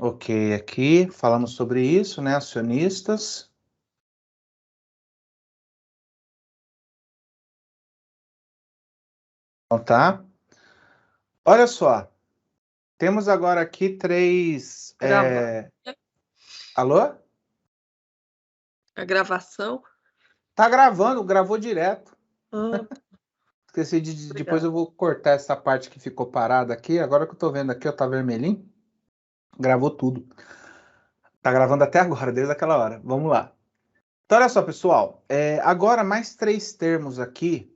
Ok, aqui falamos sobre isso, né? Acionistas. Então tá. Olha só, temos agora aqui três. Gravar. Alô? A gravação? Tá gravando, gravou direto. Ah, Esqueci de. Depois obrigada. eu vou cortar essa parte que ficou parada aqui. Agora que eu tô vendo aqui, ó, tá vermelhinho. Gravou tudo. Tá gravando até agora, desde aquela hora. Vamos lá. Então, olha só, pessoal. Agora mais três termos aqui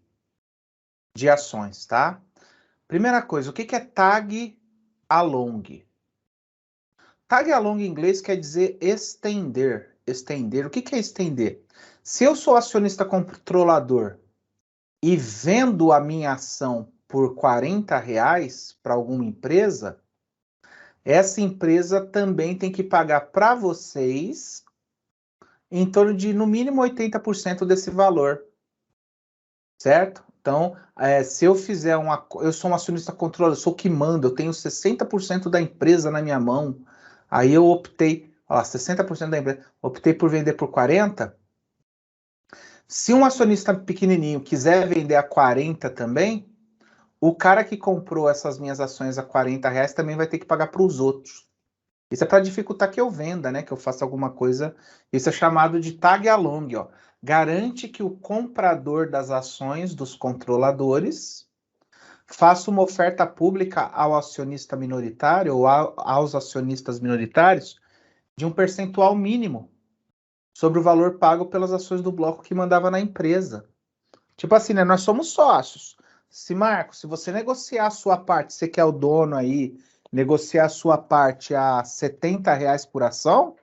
de ações, tá? Primeira coisa, o que que é tag along? Tag along em inglês quer dizer estender. Estender. O que que é estender? Se eu sou acionista controlador e vendo a minha ação por R$ 40 para alguma empresa, essa empresa também tem que pagar para vocês em torno de, no mínimo, 80% desse valor, certo? Então, se eu fizer eu sou um acionista controlador, eu sou o que manda, eu tenho 60% da empresa na minha mão, aí eu optei, ó, 60% da empresa, optei por vender por 40. Se um acionista pequenininho quiser vender a 40 também, o cara que comprou essas minhas ações a R$ 40 também vai ter que pagar para os outros. Isso é para dificultar que eu venda, né? Que eu faça alguma coisa. Isso é chamado de tag along, ó. Garante que o comprador das ações dos controladores faça uma oferta pública ao acionista minoritário ou aos acionistas minoritários de um percentual mínimo sobre o valor pago pelas ações do bloco que mandava na empresa. Tipo assim, né? Nós somos sócios. Se você negociar a sua parte, você que é o dono aí, negociar a sua parte a R$ 70 por ação,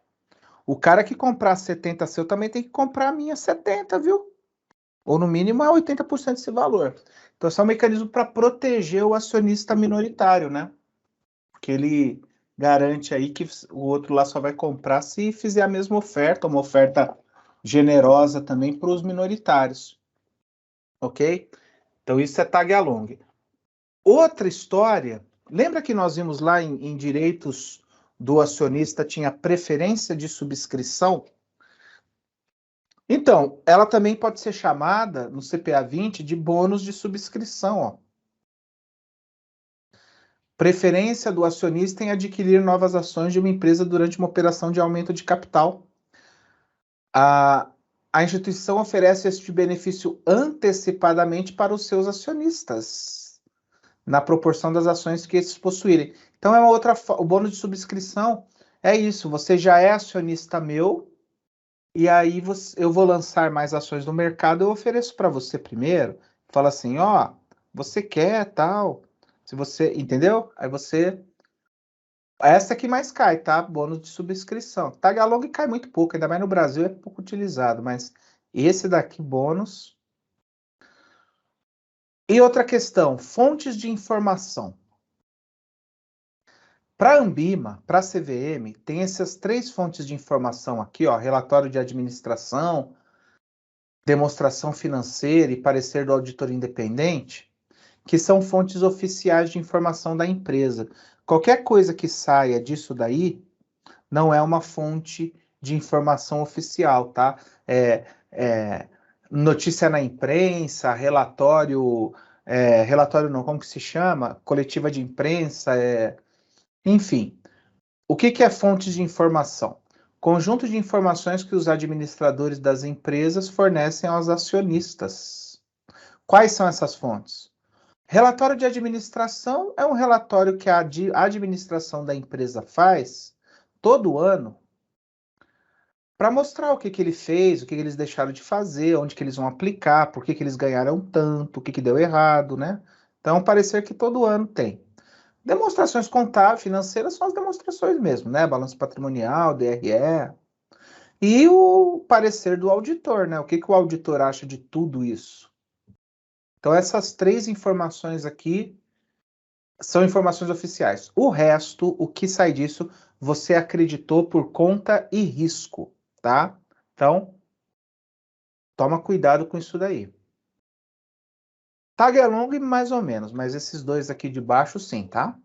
o cara que comprar 70 seu também tem que comprar a minha 70, viu? Ou no mínimo é 80% desse valor. Então, esse é um mecanismo para proteger o acionista minoritário, né? Porque ele garante aí que o outro lá só vai comprar se fizer a mesma oferta, uma oferta generosa também para os minoritários, ok? Então, isso é tag along. Outra história, lembra que nós vimos lá em direitos do acionista tinha preferência de subscrição? Então, ela também pode ser chamada no CPA 20 de bônus de subscrição, ó. Preferência do acionista em adquirir novas ações de uma empresa durante uma operação de aumento de capital. A instituição oferece este benefício antecipadamente para os seus acionistas, na proporção das ações que esses possuírem. Então, é uma outra. O bônus de subscrição é isso. Você já é acionista meu, e aí eu vou lançar mais ações no mercado, eu ofereço para você primeiro. Fala assim, ó, você quer tal. Se você, entendeu? Aí você. Essa que mais cai, tá? Bônus de subscrição. Tagalong cai muito pouco, ainda mais no Brasil é pouco utilizado, mas esse daqui, bônus. E outra questão, fontes de informação. Para a Ambima, para a CVM, tem essas três fontes de informação aqui, ó, relatório de administração, demonstração financeira e parecer do auditor independente, que são fontes oficiais de informação da empresa. Qualquer coisa que saia disso daí não é uma fonte de informação oficial, tá? Notícia na imprensa, relatório não, como que se chama? Coletiva de imprensa, enfim. O que que é fonte de informação? Conjunto de informações que os administradores das empresas fornecem aos acionistas. Quais são essas fontes? Relatório de administração é um relatório que a administração da empresa faz todo ano para mostrar o que que ele fez, o que que eles deixaram de fazer, onde que eles vão aplicar, por que que eles ganharam tanto, o que que deu errado, né? Então, parecer que todo ano tem. Demonstrações contábeis, financeiras são as demonstrações mesmo, né? Balanço patrimonial, DRE. E o parecer do auditor, né? O que que o auditor acha de tudo isso? Então, essas três informações aqui são informações oficiais. O resto, o que sai disso, você acreditou por conta e risco, tá? Então, toma cuidado com isso daí. Tag along, mais ou menos, mas esses dois aqui de baixo, sim, tá?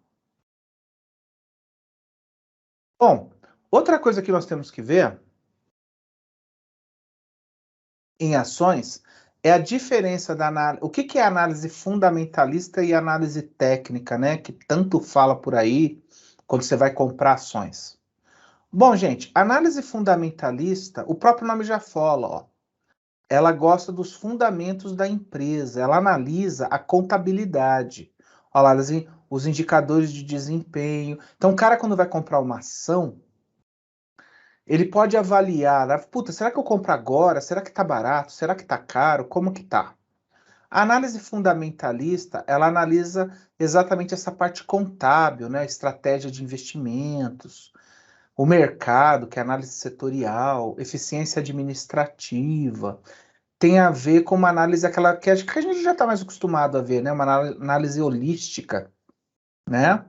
Bom, outra coisa que nós temos que ver em ações é a diferença da análise. O que é análise fundamentalista e análise técnica, né? Que tanto fala por aí quando você vai comprar ações. Bom, gente, análise fundamentalista, o próprio nome já fala, ó. Ela gosta dos fundamentos da empresa, ela analisa a contabilidade, olha lá, os indicadores de desempenho. Então, o cara, quando vai comprar uma ação, ele pode avaliar, né? Puta, será que eu compro agora? Será que tá barato? Será que tá caro? Como que tá? A análise fundamentalista, ela analisa exatamente essa parte contábil, né? Estratégia de investimentos, o mercado, que é análise setorial, eficiência administrativa, tem a ver com uma análise aquela que a gente já está mais acostumado a ver, né? Uma análise holística, né?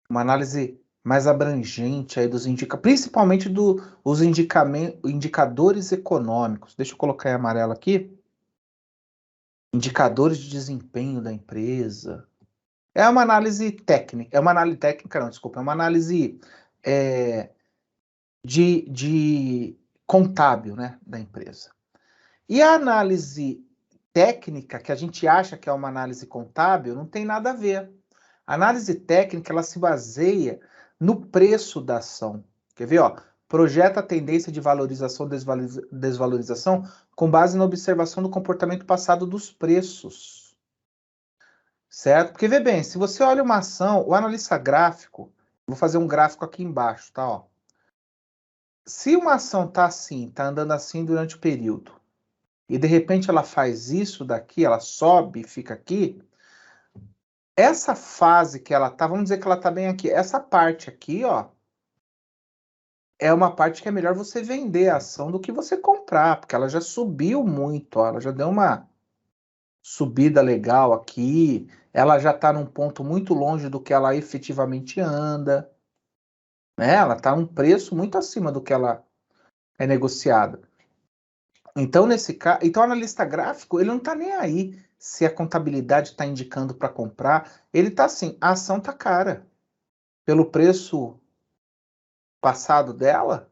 Uma análise mais abrangente aí dos principalmente dos indicadores econômicos. Deixa eu colocar em amarelo aqui. Indicadores de desempenho da empresa. É uma análise técnica, não, desculpa, é uma análise é, de contábil, né, da empresa. E a análise técnica, que a gente acha que é uma análise contábil, não tem nada a ver. A análise técnica, ela se baseia no preço da ação. Quer ver, ó? Projeta a tendência de valorização ou desvalorização com base na observação do comportamento passado dos preços. Certo? Porque, vê bem, se você olha uma ação, o analista gráfico, vou fazer um gráfico aqui embaixo, tá? Ó. Se uma ação tá assim, tá andando assim durante o período, e de repente ela faz isso daqui, ela sobe e fica aqui, essa fase que ela tá, vamos dizer que ela tá bem aqui, essa parte aqui, ó, é uma parte que é melhor você vender a ação do que você comprar, porque ela já subiu muito, ó, ela já deu uma subida legal aqui, ela já tá num ponto muito longe do que ela efetivamente anda, né? Ela tá num preço muito acima do que ela é negociada. Então, nesse caso, então o analista gráfico, ele não está nem aí se a contabilidade está indicando para comprar, ele está assim, a ação está cara. Pelo preço passado dela,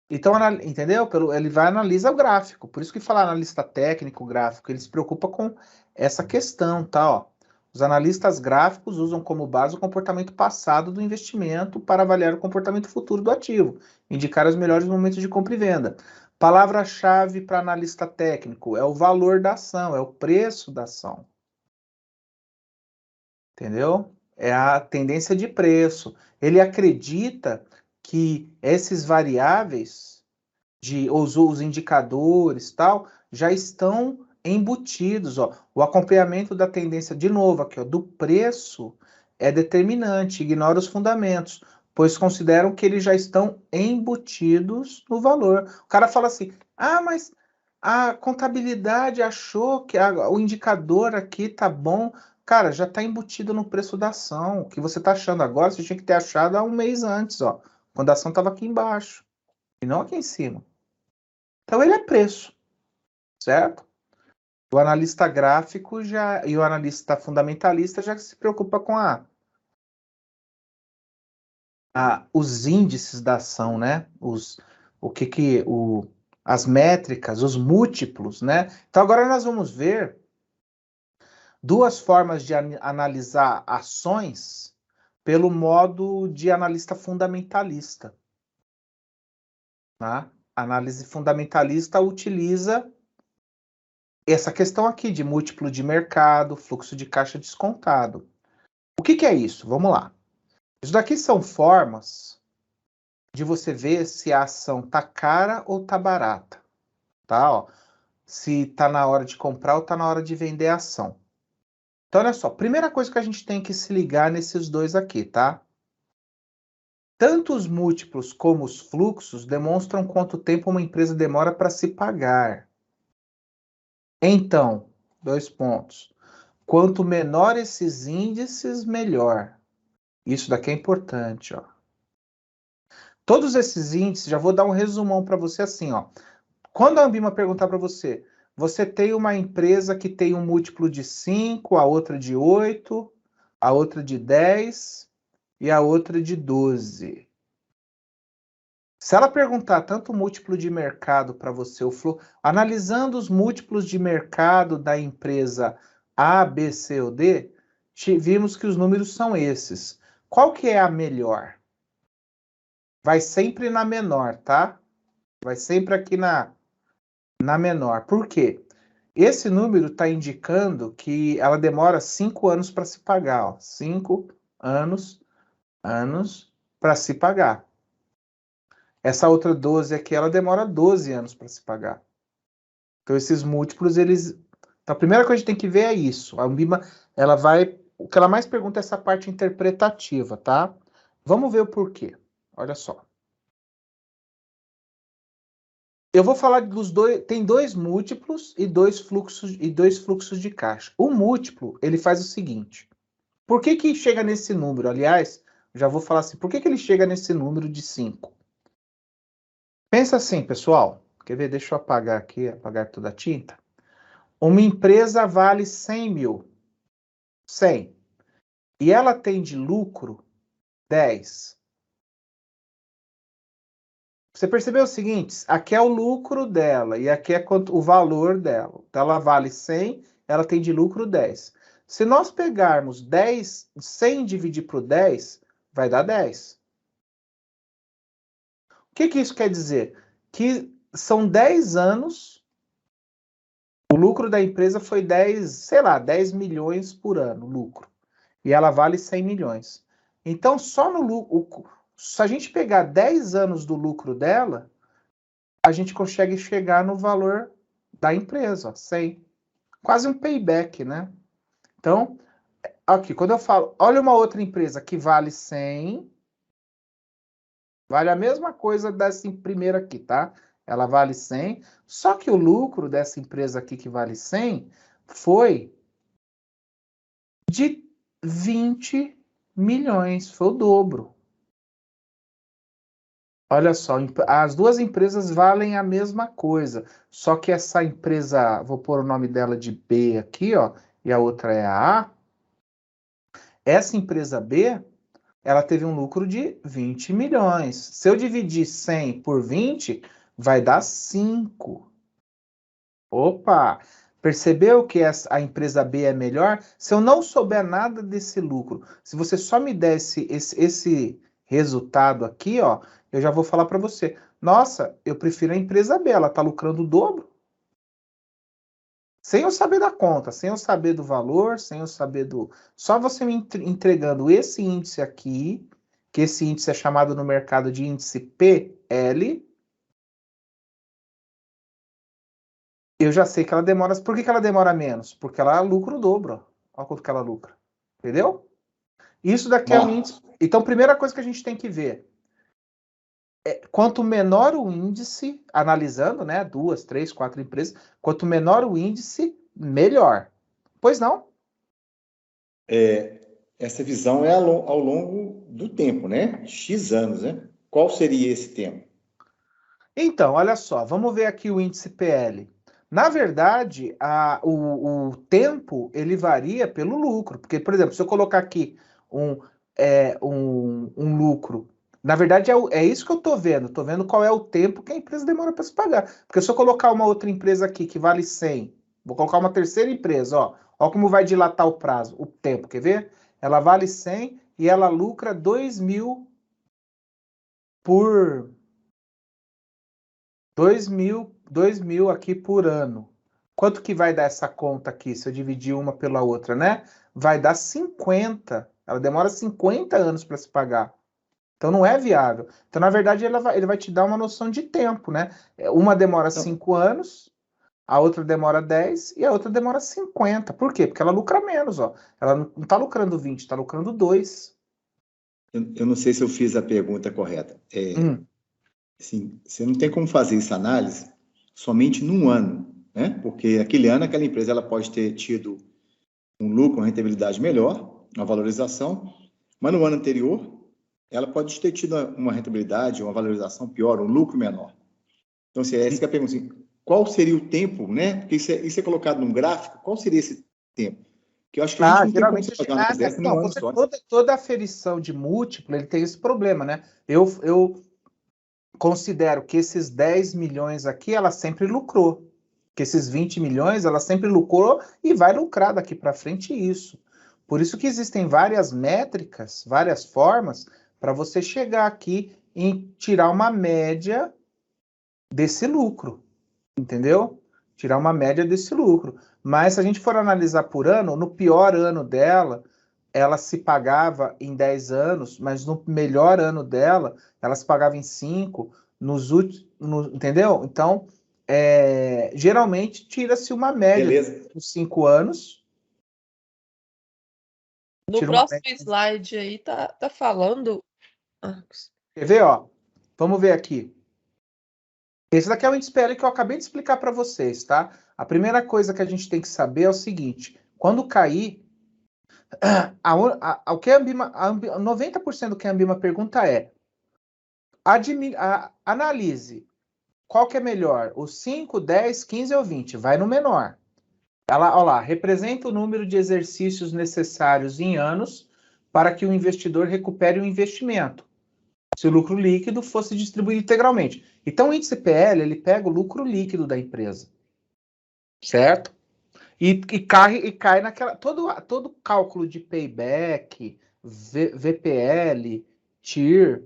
então, entendeu? Ele vai analisar o gráfico. Por isso que falar analista técnico, gráfico, ele se preocupa com essa questão, tá? Ó. Os analistas gráficos usam como base o comportamento passado do investimento para avaliar o comportamento futuro do ativo, indicar os melhores momentos de compra e venda. Palavra-chave para analista técnico é o valor da ação, é o preço da ação. Entendeu? É a tendência de preço. Ele acredita que esses variáveis os indicadores tal, já estão embutidos, ó. O acompanhamento da tendência, de novo aqui, ó, do preço é determinante, ignora os fundamentos, pois consideram que eles já estão embutidos no valor. O cara fala assim, mas a contabilidade achou que o indicador aqui tá bom. Cara, já está embutido no preço da ação. O que você está achando agora, você tinha que ter achado há um mês antes, ó, quando a ação estava aqui embaixo, e não aqui em cima. Então ele é preço, certo? O analista gráfico já e o analista fundamentalista já se preocupa com os índices da ação, né? As métricas, os múltiplos, né? Então agora nós vamos ver duas formas de analisar ações pelo modo de analista fundamentalista. Tá? A análise fundamentalista utiliza essa questão aqui de múltiplo de mercado, fluxo de caixa descontado. O que é isso? Vamos lá. Isso daqui são formas de você ver se a ação tá cara ou tá barata, tá? Ó, se tá na hora de comprar ou tá na hora de vender a ação. Então, olha só, primeira coisa que a gente tem que se ligar nesses dois aqui, tá? Tanto os múltiplos como os fluxos demonstram quanto tempo uma empresa demora para se pagar. Então, 2 pontos. Quanto menor esses índices, melhor. Isso daqui é importante, ó. Todos esses índices, já vou dar um resumão para você assim, ó. Quando a Ambima perguntar para você, você tem uma empresa que tem um múltiplo de 5, a outra de 8, a outra de 10 e a outra de 12. Se ela perguntar tanto o múltiplo de mercado para você, analisando os múltiplos de mercado da empresa A, B, C ou D, vimos que os números são esses. Qual que é a melhor? Vai sempre na menor, tá? Vai sempre aqui na menor. Por quê? Esse número está indicando que ela demora 5 anos para se pagar. 5 anos para se pagar. Essa outra 12 aqui, ela demora 12 anos para se pagar. Então, esses múltiplos, eles... Então, a primeira coisa que a gente tem que ver é isso. A Ambima, ela vai... O que ela mais pergunta é essa parte interpretativa, tá? Vamos ver o porquê. Olha só. Eu vou falar dos dois... Tem dois múltiplos e dois fluxos de caixa. O múltiplo, ele faz o seguinte. Por que que chega nesse número? Aliás, já vou falar assim. Por que que ele chega nesse número de 5? Pensa assim, pessoal. Quer ver? Deixa eu apagar aqui, apagar toda a tinta. Uma empresa vale 100 mil. 100. E ela tem de lucro 10. Você percebeu o seguinte? Aqui é o lucro dela e aqui é o valor dela. Então, ela vale 100, ela tem de lucro 10. Se nós pegarmos 10, 100 dividir por 10, vai dar 10. O que que isso quer dizer? Que são 10 anos, o lucro da empresa foi 10, sei lá, 10 milhões por ano, lucro. E ela vale 100 milhões. Então, só no lucro, se a gente pegar 10 anos do lucro dela, a gente consegue chegar no valor da empresa, ó, 100. Quase um payback, né? Então, aqui, quando eu falo, olha uma outra empresa que vale 100, vale a mesma coisa dessa primeira aqui, tá? Ela vale 100, só que o lucro dessa empresa aqui que vale 100 foi de 20 milhões, foi o dobro. Olha só, as duas empresas valem a mesma coisa, só que essa empresa, vou pôr o nome dela de B aqui, ó, e a outra é a A. Essa empresa B, ela teve um lucro de 20 milhões. Se eu dividir 100 por 20, vai dar 5. Opa! Percebeu que a empresa B é melhor? Se eu não souber nada desse lucro, se você só me desse esse resultado aqui, ó, eu já vou falar para você. Nossa, eu prefiro a empresa B, ela está lucrando o dobro. Sem eu saber da conta, sem eu saber do valor, sem eu saber do... Só você me entregando esse índice aqui, que esse índice é chamado no mercado de índice PL, eu já sei que ela demora. Por que ela demora menos? Porque ela lucra o dobro. Olha quanto que ela lucra. Entendeu? Isso daqui é um índice. Então, primeira coisa que a gente tem que ver é quanto menor o índice, analisando, né? 2, 3, 4 empresas, quanto menor o índice, melhor. Pois não? Essa visão é ao longo do tempo, né? X anos, né? Qual seria esse tempo? Então, olha só, vamos ver aqui o índice PL. Na verdade, o tempo ele varia pelo lucro, porque, por exemplo, se eu colocar aqui um lucro, na verdade é isso que eu estou vendo qual é o tempo que a empresa demora para se pagar. Porque se eu colocar uma outra empresa aqui que vale 100, vou colocar uma terceira empresa, ó como vai dilatar o prazo, o tempo, quer ver? Ela vale 100 e ela lucra 2 mil por 2 mil aqui por ano. Quanto que vai dar essa conta aqui, se eu dividir uma pela outra, né? Vai dar 50. Ela demora 50 anos para se pagar. Então não é viável. Então, na verdade, ele vai te dar uma noção de tempo, né? Uma demora 5 anos, a outra demora 10 e a outra demora 50. Por quê? Porque ela lucra menos, ó. Ela não está lucrando 20, está lucrando 2. Eu não sei se eu fiz a pergunta correta. Assim, você não tem como fazer essa análise somente num ano, né? Porque aquele ano, aquela empresa ela pode ter tido um lucro, uma rentabilidade melhor, uma valorização, mas no ano anterior, ela pode ter tido uma rentabilidade, uma valorização pior, um lucro menor. Então, assim, essa que é a pergunta, assim, qual seria o tempo, né? Porque isso é colocado num gráfico, qual seria esse tempo? Que eu acho que a gente não tem como fazer uma análise dessa num ano só. Toda aferição de múltiplo, ele tem esse problema, né? considero que esses 10 milhões aqui, ela sempre lucrou. Que esses 20 milhões, ela sempre lucrou e vai lucrar daqui para frente isso. Por isso que existem várias métricas, várias formas, para você chegar aqui e tirar uma média desse lucro, entendeu? Tirar uma média desse lucro. Mas se a gente for analisar por ano, no pior ano dela, ela se pagava em 10 anos, mas no melhor ano dela, ela se pagava em 5, entendeu? Então, geralmente tira-se uma média dos 5 anos. No próximo slide aí tá falando... Quer ver, ó? Vamos ver aqui. Esse daqui é o índice PL que eu acabei de explicar para vocês, tá? A primeira coisa que a gente tem que saber é o seguinte: quando cair, o que a Ambima, 90% do que a Ambima pergunta é: analise qual que é melhor, os 5, 10, 15 ou 20? Vai no menor. Ela, olha lá, representa o número de exercícios necessários em anos para que o investidor recupere o investimento, se o lucro líquido fosse distribuído integralmente. Então, o índice PL, ele pega o lucro líquido da empresa, certo? E cai naquela... Todo cálculo de payback, VPL, TIR,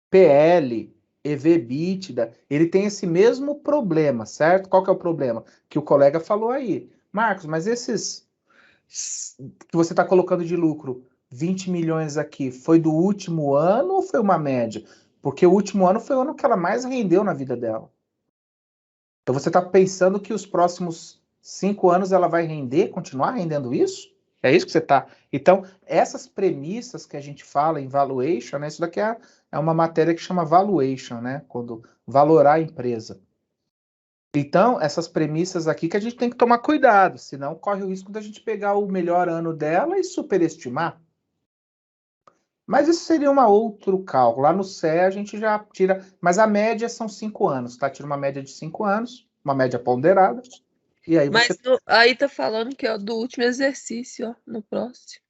PL, EV/EBITDA, ele tem esse mesmo problema, certo? Qual que é o problema? Que o colega falou aí. Marcos, mas esses que você está colocando de lucro, 20 milhões aqui, foi do último ano ou foi uma média? Porque o último ano foi o ano que ela mais rendeu na vida dela. Então você está pensando que os próximos 5 anos ela vai render, continuar rendendo isso? É isso que você está... Então, essas premissas que a gente fala em valuation, né, isso daqui é uma matéria que chama valuation, né? Quando valorar a empresa. Então, essas premissas aqui que a gente tem que tomar cuidado, senão corre o risco da gente pegar o melhor ano dela e superestimar. Mas isso seria um outro cálculo. Lá no CE a gente já tira... Mas a média são 5 anos, tá? Tira uma média de 5 anos, uma média ponderada. E aí Mas aí tá falando que é do último exercício, ó, no próximo.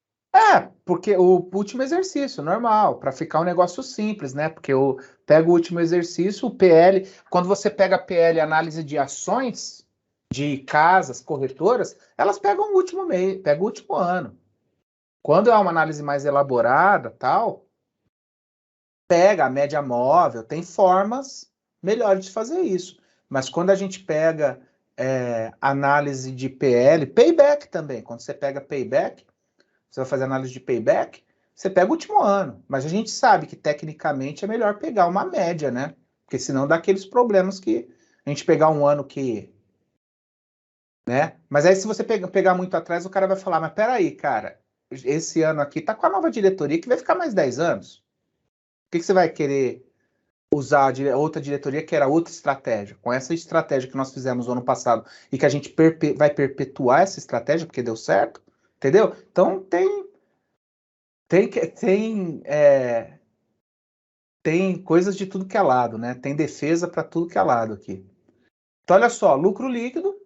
Porque o último exercício, normal, para ficar um negócio simples, né? Porque eu pego o último exercício, o PL, quando você pega PL, análise de ações de casas, corretoras, elas pegam o último mês, pegam o último ano. Quando é uma análise mais elaborada, tal, pega a média móvel, tem formas melhores de fazer isso. Mas quando a gente pega análise de PL, payback também, quando você pega payback, você vai fazer análise de payback, você pega o último ano. Mas a gente sabe que, tecnicamente, é melhor pegar uma média, né? Porque senão dá aqueles problemas que a gente pegar um ano que... né? Mas aí, se você pegar muito atrás, o cara vai falar, mas peraí, cara, esse ano aqui tá com a nova diretoria que vai ficar mais 10 anos. Por que você vai querer usar outra diretoria que era outra estratégia? Com essa estratégia que nós fizemos no ano passado e que a gente vai perpetuar essa estratégia porque deu certo, entendeu? Então, tem coisas de tudo que é lado, né? Tem defesa para tudo que é lado aqui. Então, olha só, lucro líquido,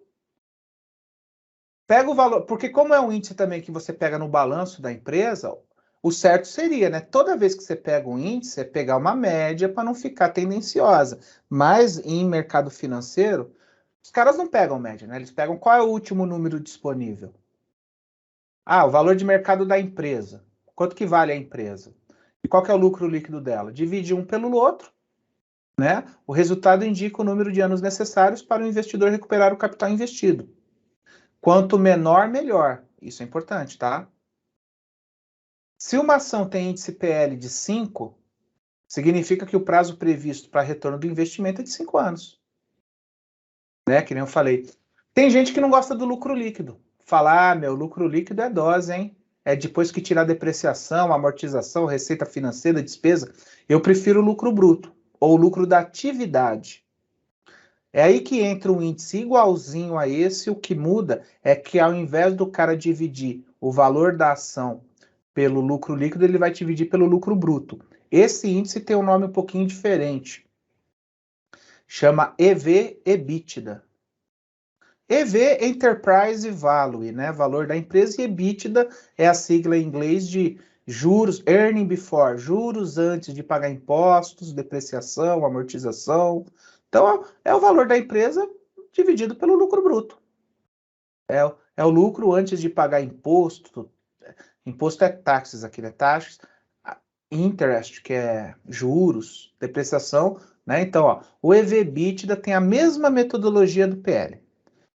pega o valor, porque como é um índice também que você pega no balanço da empresa, o certo seria, né? Toda vez que você pega um índice, é pegar uma média para não ficar tendenciosa. Mas em mercado financeiro, os caras não pegam média, né? Eles pegam qual é o último número disponível. O valor de mercado da empresa. Quanto que vale a empresa? E qual que é o lucro líquido dela? Divide um pelo outro, né? O resultado indica o número de anos necessários para o investidor recuperar o capital investido. Quanto menor, melhor. Isso é importante, tá? Se uma ação tem índice PL de 5, significa que o prazo previsto para retorno do investimento é de 5 anos. Né? Que nem eu falei. Tem gente que não gosta do lucro líquido. Fala, meu lucro líquido é dose, hein? É depois que tirar depreciação, amortização, receita financeira, despesa. Eu prefiro o lucro bruto, ou o lucro da atividade. É aí que entra um índice igualzinho a esse, o que muda é que ao invés do cara dividir o valor da ação pelo lucro líquido, ele vai dividir pelo lucro bruto. Esse índice tem um nome um pouquinho diferente. Chama EV/EBITDA. EV, Enterprise Value, né? Valor da empresa, e EBITDA é a sigla em inglês de juros, earning before, juros antes de pagar impostos, depreciação, amortização. Então, é o valor da empresa dividido pelo lucro bruto. É o lucro antes de pagar imposto. Imposto é taxas aqui, né? Taxas, interest, que é juros, depreciação, né? Então, ó, o EV/EBITDA tem a mesma metodologia do PL.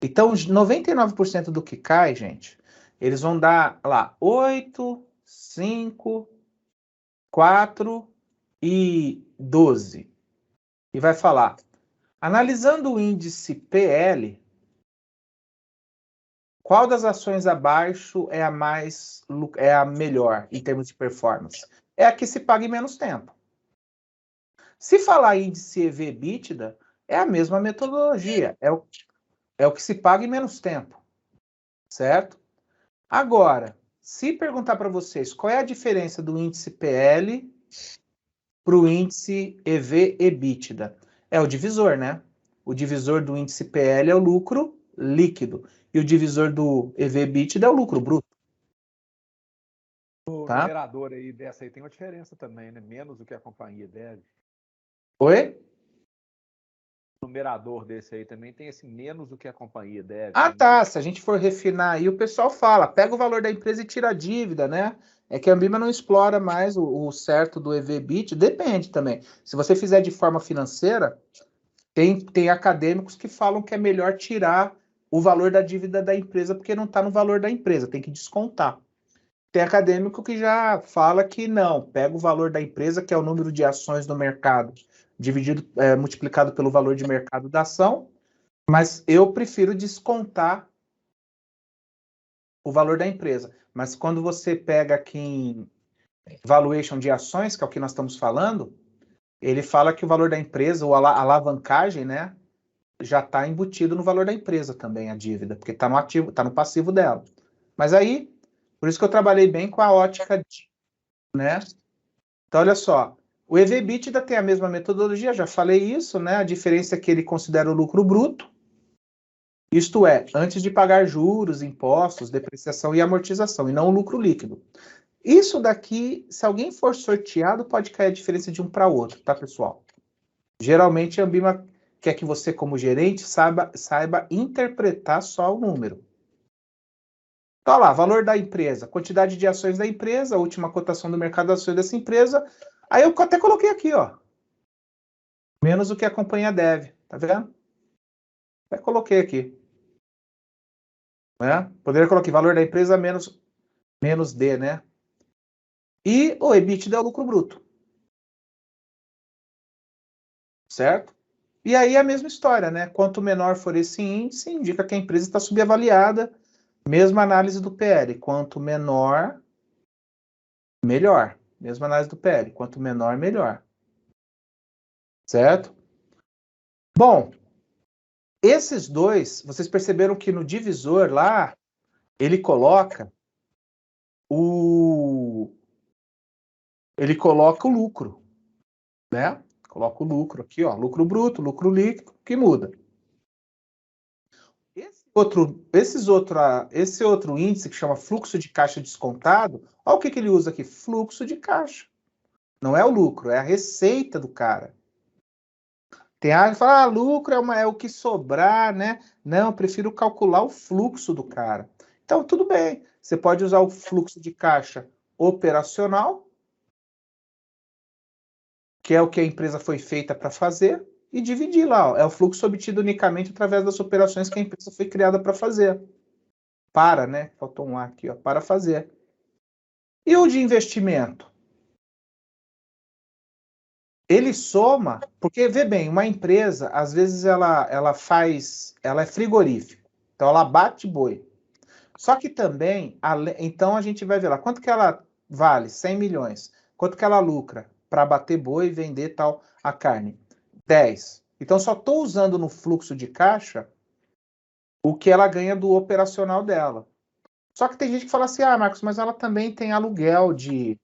Então, 99% do que cai, gente, eles vão dar lá 8, 5, 4 e 12. E vai falar, analisando o índice PL, qual das ações abaixo é a melhor em termos de performance? É a que se paga em menos tempo. Se falar índice EV/EBITDA, é a mesma metodologia, é o que se paga em menos tempo, certo? Agora, se perguntar para vocês qual é a diferença do índice PL para o índice EV/EBITDA, é o divisor, né? O divisor do índice PL é o lucro líquido e o divisor do EV/EBITDA é o lucro bruto. O tá? numerador aí dessa aí tem uma diferença também, né? Menos do que a companhia deve. Oi? O numerador desse aí também tem esse menos do que a companhia deve. Ah, tá. Se a gente for refinar aí, o pessoal fala, pega o valor da empresa e tira a dívida, né? É que a Ambima não explora mais o certo do EV/EBITDA, depende também. Se você fizer de forma financeira, tem acadêmicos que falam que é melhor tirar o valor da dívida da empresa porque não está no valor da empresa, tem que descontar. Tem acadêmico que já fala que não, pega o valor da empresa, que é o número de ações no mercado, dividido, multiplicado pelo valor de mercado da ação, mas eu prefiro descontar o valor da empresa. Mas quando você pega aqui em valuation de ações, que é o que nós estamos falando, ele fala que o valor da empresa, ou a alavancagem, né, já está embutido no valor da empresa também, a dívida, porque está no ativo, está no passivo dela. Mas aí, por isso que eu trabalhei bem com a ótica, né? Então, olha só, o EV/EBITDA tem a mesma metodologia, já falei isso, né? A diferença é que ele considera o lucro bruto, isto é, antes de pagar juros, impostos, depreciação e amortização, e não o lucro líquido. Isso daqui, se alguém for sorteado, pode cair a diferença de um para outro, tá, pessoal? Geralmente, a Ambima quer que você, como gerente, saiba interpretar só o número. Então, lá, valor da empresa, quantidade de ações da empresa, a última cotação do mercado de ações dessa empresa. Aí eu até coloquei aqui, ó. Menos o que a companhia deve, tá vendo? Até coloquei aqui. Né? Poderia colocar valor da empresa menos D, né? E o EBITDA é o lucro bruto. Certo? E aí a mesma história, né? Quanto menor for esse índice, indica que a empresa está subavaliada. Mesma análise do PL. Quanto menor, melhor. Mesma análise do PL. Quanto menor, melhor. Certo? Bom, esses dois, vocês perceberam que no divisor lá, ele coloca o lucro, né? Coloca o lucro aqui, ó, lucro bruto, lucro líquido, que muda. Esse outro índice que chama fluxo de caixa descontado, olha o que ele usa aqui, fluxo de caixa. Não é o lucro, é a receita do cara. Tem área que fala, lucro é o que sobrar, né? Não, eu prefiro calcular o fluxo do cara. Então, tudo bem. Você pode usar o fluxo de caixa operacional, que é o que a empresa foi feita para fazer, e dividir lá. Ó. É o fluxo obtido unicamente através das operações que a empresa foi criada para fazer. Para, né? Faltou um A aqui, ó. Para fazer. E o de investimento? Ele soma, porque, vê bem, uma empresa, às vezes ela é frigorífica. Então, ela bate boi. Só que também, então a gente vai ver lá, quanto que ela vale? 100 milhões. Quanto que ela lucra para bater boi e vender tal a carne? 10. Então, só estou usando no fluxo de caixa o que ela ganha do operacional dela. Só que tem gente que fala assim, Marcos, mas ela também tem aluguel de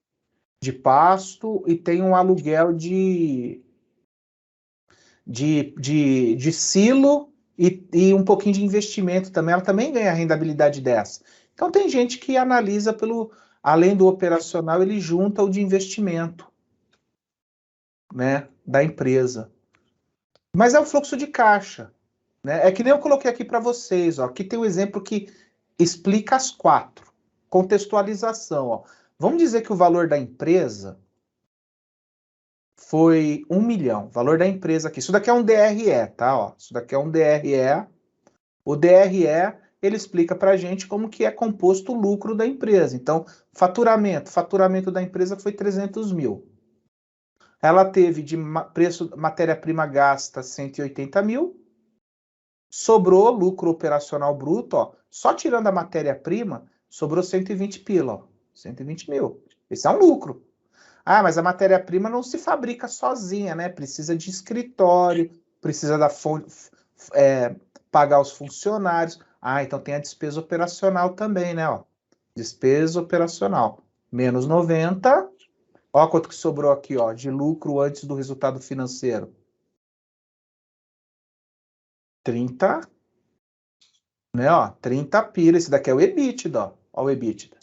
pasto e tem um aluguel de silo e um pouquinho de investimento também. Ela também ganha a rentabilidade dessa. Então, tem gente que analisa além do operacional, ele junta o de investimento, né, da empresa. Mas é o fluxo de caixa, né? É que nem eu coloquei aqui para vocês, ó. Aqui tem um exemplo que explica as 4. Contextualização, ó. Vamos dizer que o valor da empresa foi 1 milhão. Valor da empresa aqui. Isso daqui é um DRE, tá? Ó. Isso daqui é um DRE. O DRE, ele explica para a gente como que é composto o lucro da empresa. Então, faturamento da empresa foi 300 mil. Ela teve de preço matéria-prima gasta 180 mil. Sobrou lucro operacional bruto, ó, só tirando a matéria-prima, sobrou 120 pila, ó, 120 mil. Esse é um lucro. Ah, mas a matéria-prima não se fabrica sozinha, né? Precisa de escritório, precisa da pagar os funcionários. Ah, então tem a despesa operacional também, né? Ó. Despesa operacional. Menos 90. Ó quanto que sobrou aqui, ó, de lucro antes do resultado financeiro. 30, né, ó, 30 pila. Esse daqui é o EBITDA, ó. Ó o EBITDA.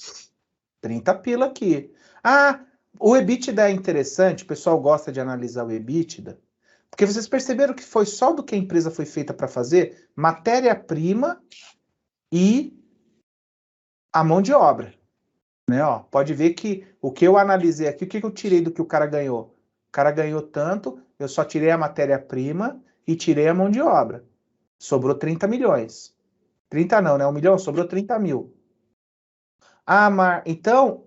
30 pila aqui. Ah, o EBITDA é interessante, o pessoal gosta de analisar o EBITDA, porque vocês perceberam que foi só do que a empresa foi feita para fazer? Matéria-prima e a mão de obra. Né, ó, pode ver que o que eu analisei aqui, o que eu tirei do que o cara ganhou? O cara ganhou tanto, eu só tirei a matéria-prima e tirei a mão de obra. Sobrou 30 milhões. 30 não, né? 1 milhão, sobrou 30 mil. Ah, mas então,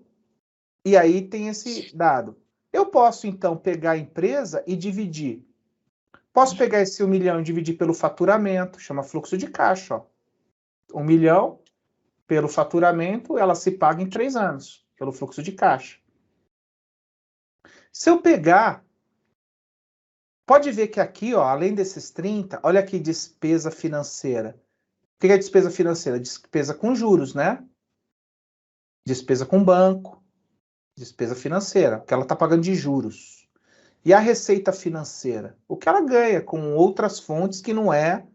e aí tem esse dado. Eu posso, então, pegar a empresa e dividir. Posso pegar esse 1 milhão e dividir pelo faturamento, chama fluxo de caixa. Ó. 1 milhão pelo faturamento, ela se paga em 3 anos, pelo fluxo de caixa. Se eu pegar, pode ver que aqui, ó, além desses 30, olha aqui despesa financeira. O que é despesa financeira? Despesa com juros, né? Despesa com banco, despesa financeira, que ela está pagando de juros. E a receita financeira? O que ela ganha com outras fontes que não é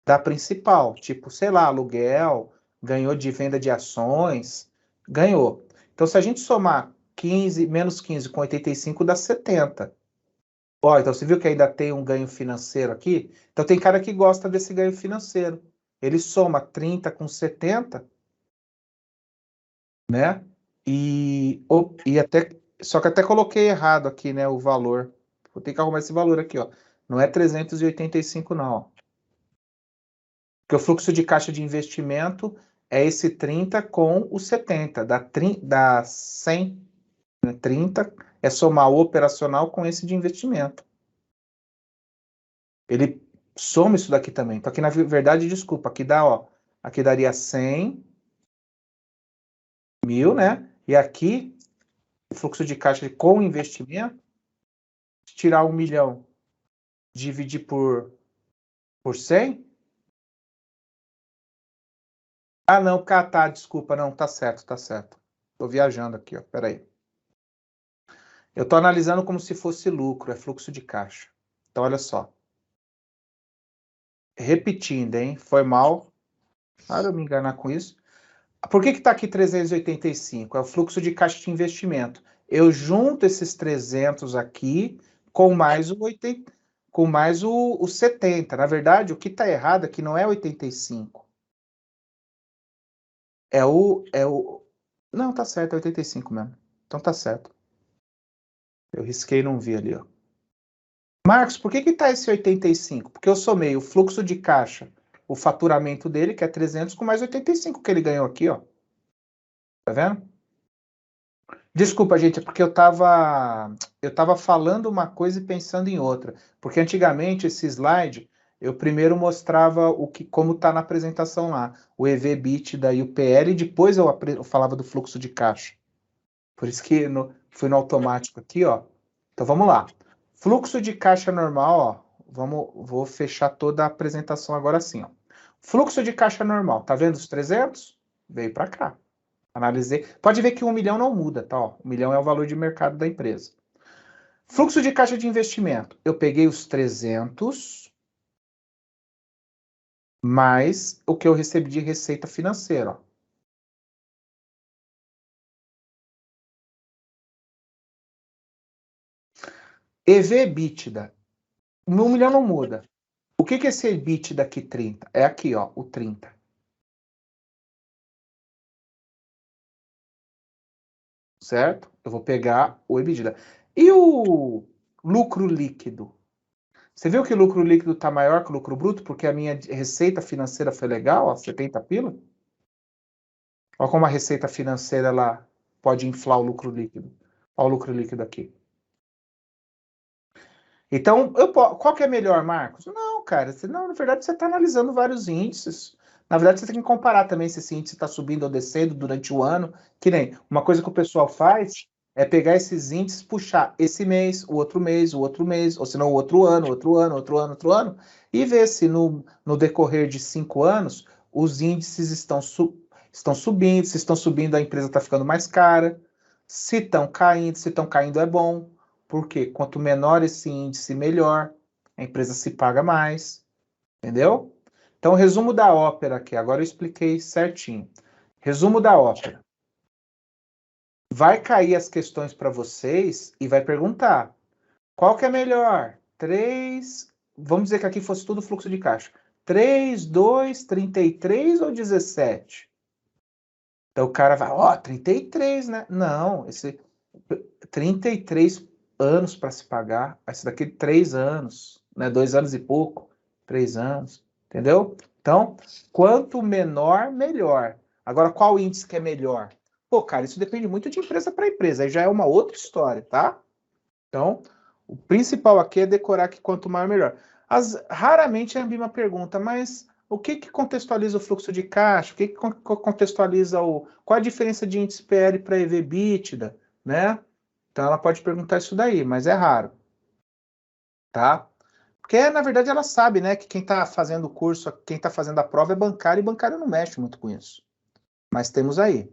da principal, tipo, sei lá, aluguel, ganhou de venda de ações, ganhou. Então, se a gente somar 15, menos 15 com 85, dá 70. Ó, então você viu que ainda tem um ganho financeiro aqui? Então tem cara que gosta desse ganho financeiro. Ele soma 30 com 70, né? E até, só que até coloquei errado aqui, né, o valor. Vou ter que arrumar esse valor aqui, ó. Não é 385 não, ó. Porque o fluxo de caixa de investimento é esse 30 com o 70, dá 100, né? 30 é somar o operacional com esse de investimento. Ele soma isso daqui também. Então aqui na verdade, desculpa, aqui dá, ó, aqui daria 100 mil, né? E aqui, o fluxo de caixa com investimento, tirar 1 milhão, dividir por 100. Ah, não, tá, desculpa, não, tá certo, tá certo. Tô viajando aqui, ó, peraí. Eu tô analisando como se fosse lucro, é fluxo de caixa. Então, olha só. Repetindo, hein, foi mal. Para eu me enganar com isso. Por que tá aqui 385? É o fluxo de caixa de investimento. Eu junto esses 300 aqui com mais o 80, com mais o 70. Na verdade, o que está errado aqui não é 85. É o... Não, tá certo, é 85 mesmo. Então tá certo. Eu risquei e não vi ali, ó. Marcos, por que tá esse 85? Porque eu somei o fluxo de caixa, o faturamento dele, que é 300, com mais 85 que ele ganhou aqui, ó. Tá vendo? Desculpa, gente, é porque eu tava falando uma coisa e pensando em outra. Porque antigamente esse slide eu primeiro mostrava como está na apresentação lá, o EV/EBITDA e o PL, e depois eu falava do fluxo de caixa. Por isso que fui no automático aqui, ó. Então vamos lá. Fluxo de caixa normal, ó. Vou fechar toda a apresentação agora assim, ó. Fluxo de caixa normal, tá vendo os 300? Veio para cá. Analisei. Pode ver que 1 milhão não muda, tá? Ó, 1 milhão é o valor de mercado da empresa. Fluxo de caixa de investimento. Eu peguei os 300 mais o que eu recebi de receita financeira. Ó. EV/EBITDA. O 1 milhão não muda. O que é esse EBITDA aqui 30? É aqui, ó, o 30. Certo? Eu vou pegar o EBITDA. E o lucro líquido? Você viu que o lucro líquido está maior que o lucro bruto porque a minha receita financeira foi legal, ó, 70 pila? Olha como a receita financeira lá pode inflar o lucro líquido. Olha o lucro líquido aqui. Então, qual que é melhor, Marcos? Não, cara, na verdade você está analisando vários índices. Na verdade, você tem que comparar também se esse índice está subindo ou descendo durante o ano. Que nem uma coisa que o pessoal faz é pegar esses índices, puxar esse mês, o outro mês, ou se não, o outro ano, outro ano, e ver se no decorrer de 5 anos os índices estão subindo, se estão subindo, a empresa está ficando mais cara. Se estão caindo é bom. Porque quanto menor esse índice, melhor. A empresa se paga mais. Entendeu? Então, resumo da ópera aqui. Agora eu expliquei certinho. Resumo da ópera. Vai cair as questões para vocês e vai perguntar. Qual que é melhor? 3... Vamos dizer que aqui fosse tudo fluxo de caixa. 3, 2, 33 ou 17? Então o cara vai, ó, 33, né? Não, esse 33 anos para se pagar, esse daqui 3 anos, né? 2 anos e pouco, 3 anos, entendeu? Então, quanto menor, melhor. Agora, qual índice que é melhor? Pô, cara, isso depende muito de empresa para empresa, aí já é uma outra história, tá? Então, o principal aqui é decorar que quanto maior, melhor. Raramente a Ambima pergunta, mas o que contextualiza o fluxo de caixa? O que contextualiza qual a diferença de índice PL para EV/EBITDA, né? Então ela pode perguntar isso daí, mas é raro, tá? Porque, na verdade, ela sabe, né, que quem está fazendo o curso, quem está fazendo a prova é bancário, e bancário não mexe muito com isso. Mas temos aí.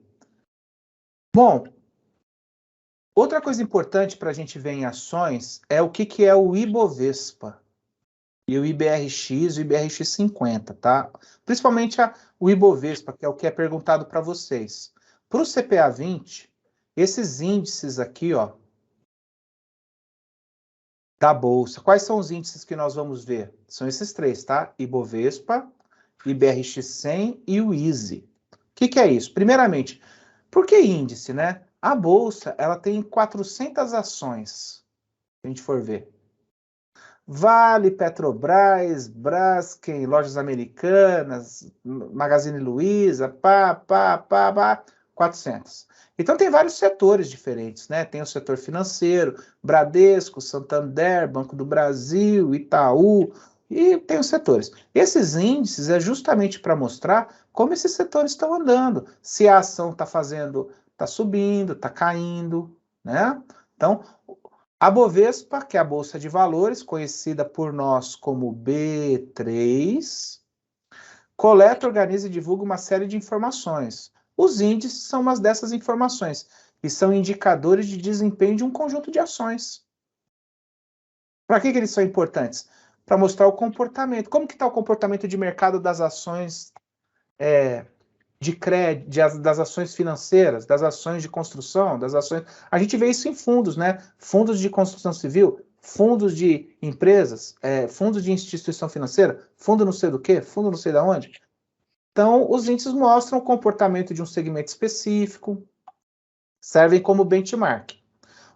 Bom, outra coisa importante para a gente ver em ações é o que é o Ibovespa e o IBRX e o IBRX50, tá? Principalmente o Ibovespa, que é o que é perguntado para vocês. Para o CPA 20, esses índices aqui, ó, da Bolsa, quais são os índices que nós vamos ver? São esses três, tá? Ibovespa, IBRX100 e o ISE. O que é isso? Primeiramente, por que índice, né? A Bolsa, ela tem 400 ações, se a gente for ver. Vale, Petrobras, Braskem, Lojas Americanas, Magazine Luiza, 400. Então tem vários setores diferentes, né? Tem o setor financeiro, Bradesco, Santander, Banco do Brasil, Itaú, e tem os setores. Esses índices é justamente para mostrar como esses setores estão andando, se a ação está subindo, está caindo, né? Então, a Bovespa, que é a Bolsa de Valores, conhecida por nós como B3, coleta, organiza e divulga uma série de informações. Os índices são umas dessas informações e são indicadores de desempenho de um conjunto de ações. Para que eles são importantes? Para mostrar o comportamento. Como que está o comportamento de mercado das ações de crédito, das ações financeiras, das ações de construção, das ações... A gente vê isso em fundos, né? Fundos de construção civil, fundos de empresas, fundos de instituição financeira, fundo não sei do quê, fundo não sei da onde. Então, os índices mostram o comportamento de um segmento específico, servem como benchmark.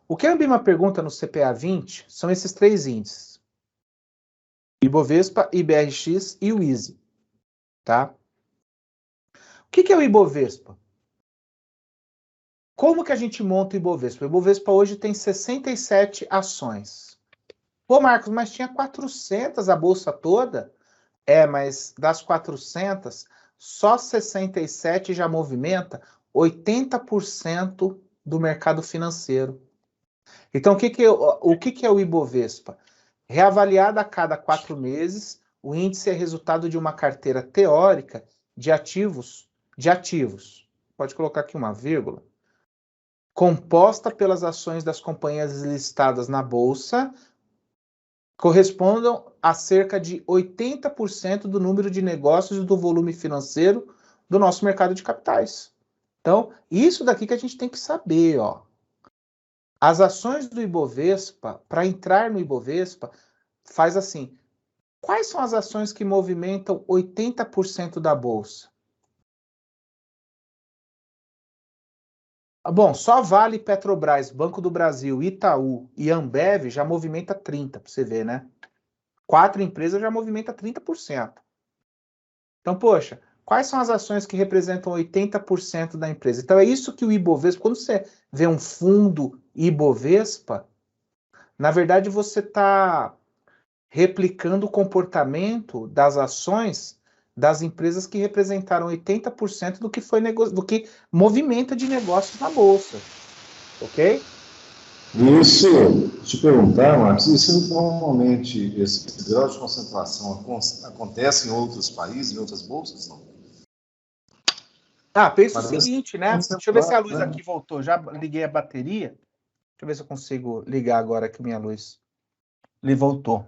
O que a Ambima pergunta no CPA 20 são esses três índices. Ibovespa, IBRX e o ISE, tá? O que é o Ibovespa? Como que a gente monta o Ibovespa? O Ibovespa hoje tem 67 ações. Pô, Marcos, mas tinha 400 a bolsa toda? Mas das 400, só 67 já movimenta 80% do mercado financeiro. Então, o que é o Ibovespa? Reavaliado a cada 4 meses, o índice é resultado de uma carteira teórica de ativos. Pode colocar aqui uma vírgula. Composta pelas ações das companhias listadas na Bolsa, correspondam a cerca de 80% do número de negócios e do volume financeiro do nosso mercado de capitais. Então, isso daqui que a gente tem que saber, ó. As ações do Ibovespa, para entrar no Ibovespa, faz assim. Quais são as ações que movimentam 80% da Bolsa? Bom, só Vale, Petrobras, Banco do Brasil, Itaú e Ambev já movimenta 30%, para você ver, né? 4 empresas já movimenta 30%. Então, poxa, quais são as ações que representam 80% da empresa? Então, é isso que o Ibovespa, quando você vê um fundo Ibovespa, na verdade você está replicando o comportamento das ações das empresas que representaram 80% do que foi do que movimenta de negócios na bolsa, ok? Isso, te perguntar, Marcos, isso normalmente, esse grau de concentração acontece em outros países, em outras bolsas, não? Pensa o seguinte, né? Deixa eu ver se a luz aqui voltou. Já liguei a bateria. Deixa eu ver se eu consigo ligar agora que minha luz voltou.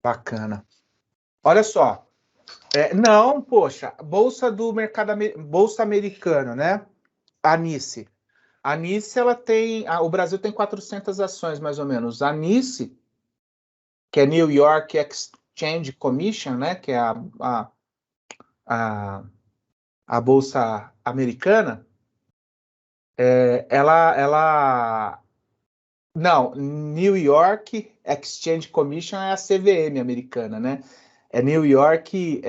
Bacana. Olha só. Não, poxa, bolsa do mercado, bolsa americana, né? A NICE. A NICE, ela tem, o Brasil tem 400 ações, mais ou menos. A NICE, que é New York Exchange Commission, né? Que é a bolsa americana, não, New York Exchange Commission é a CVM americana, né? É New York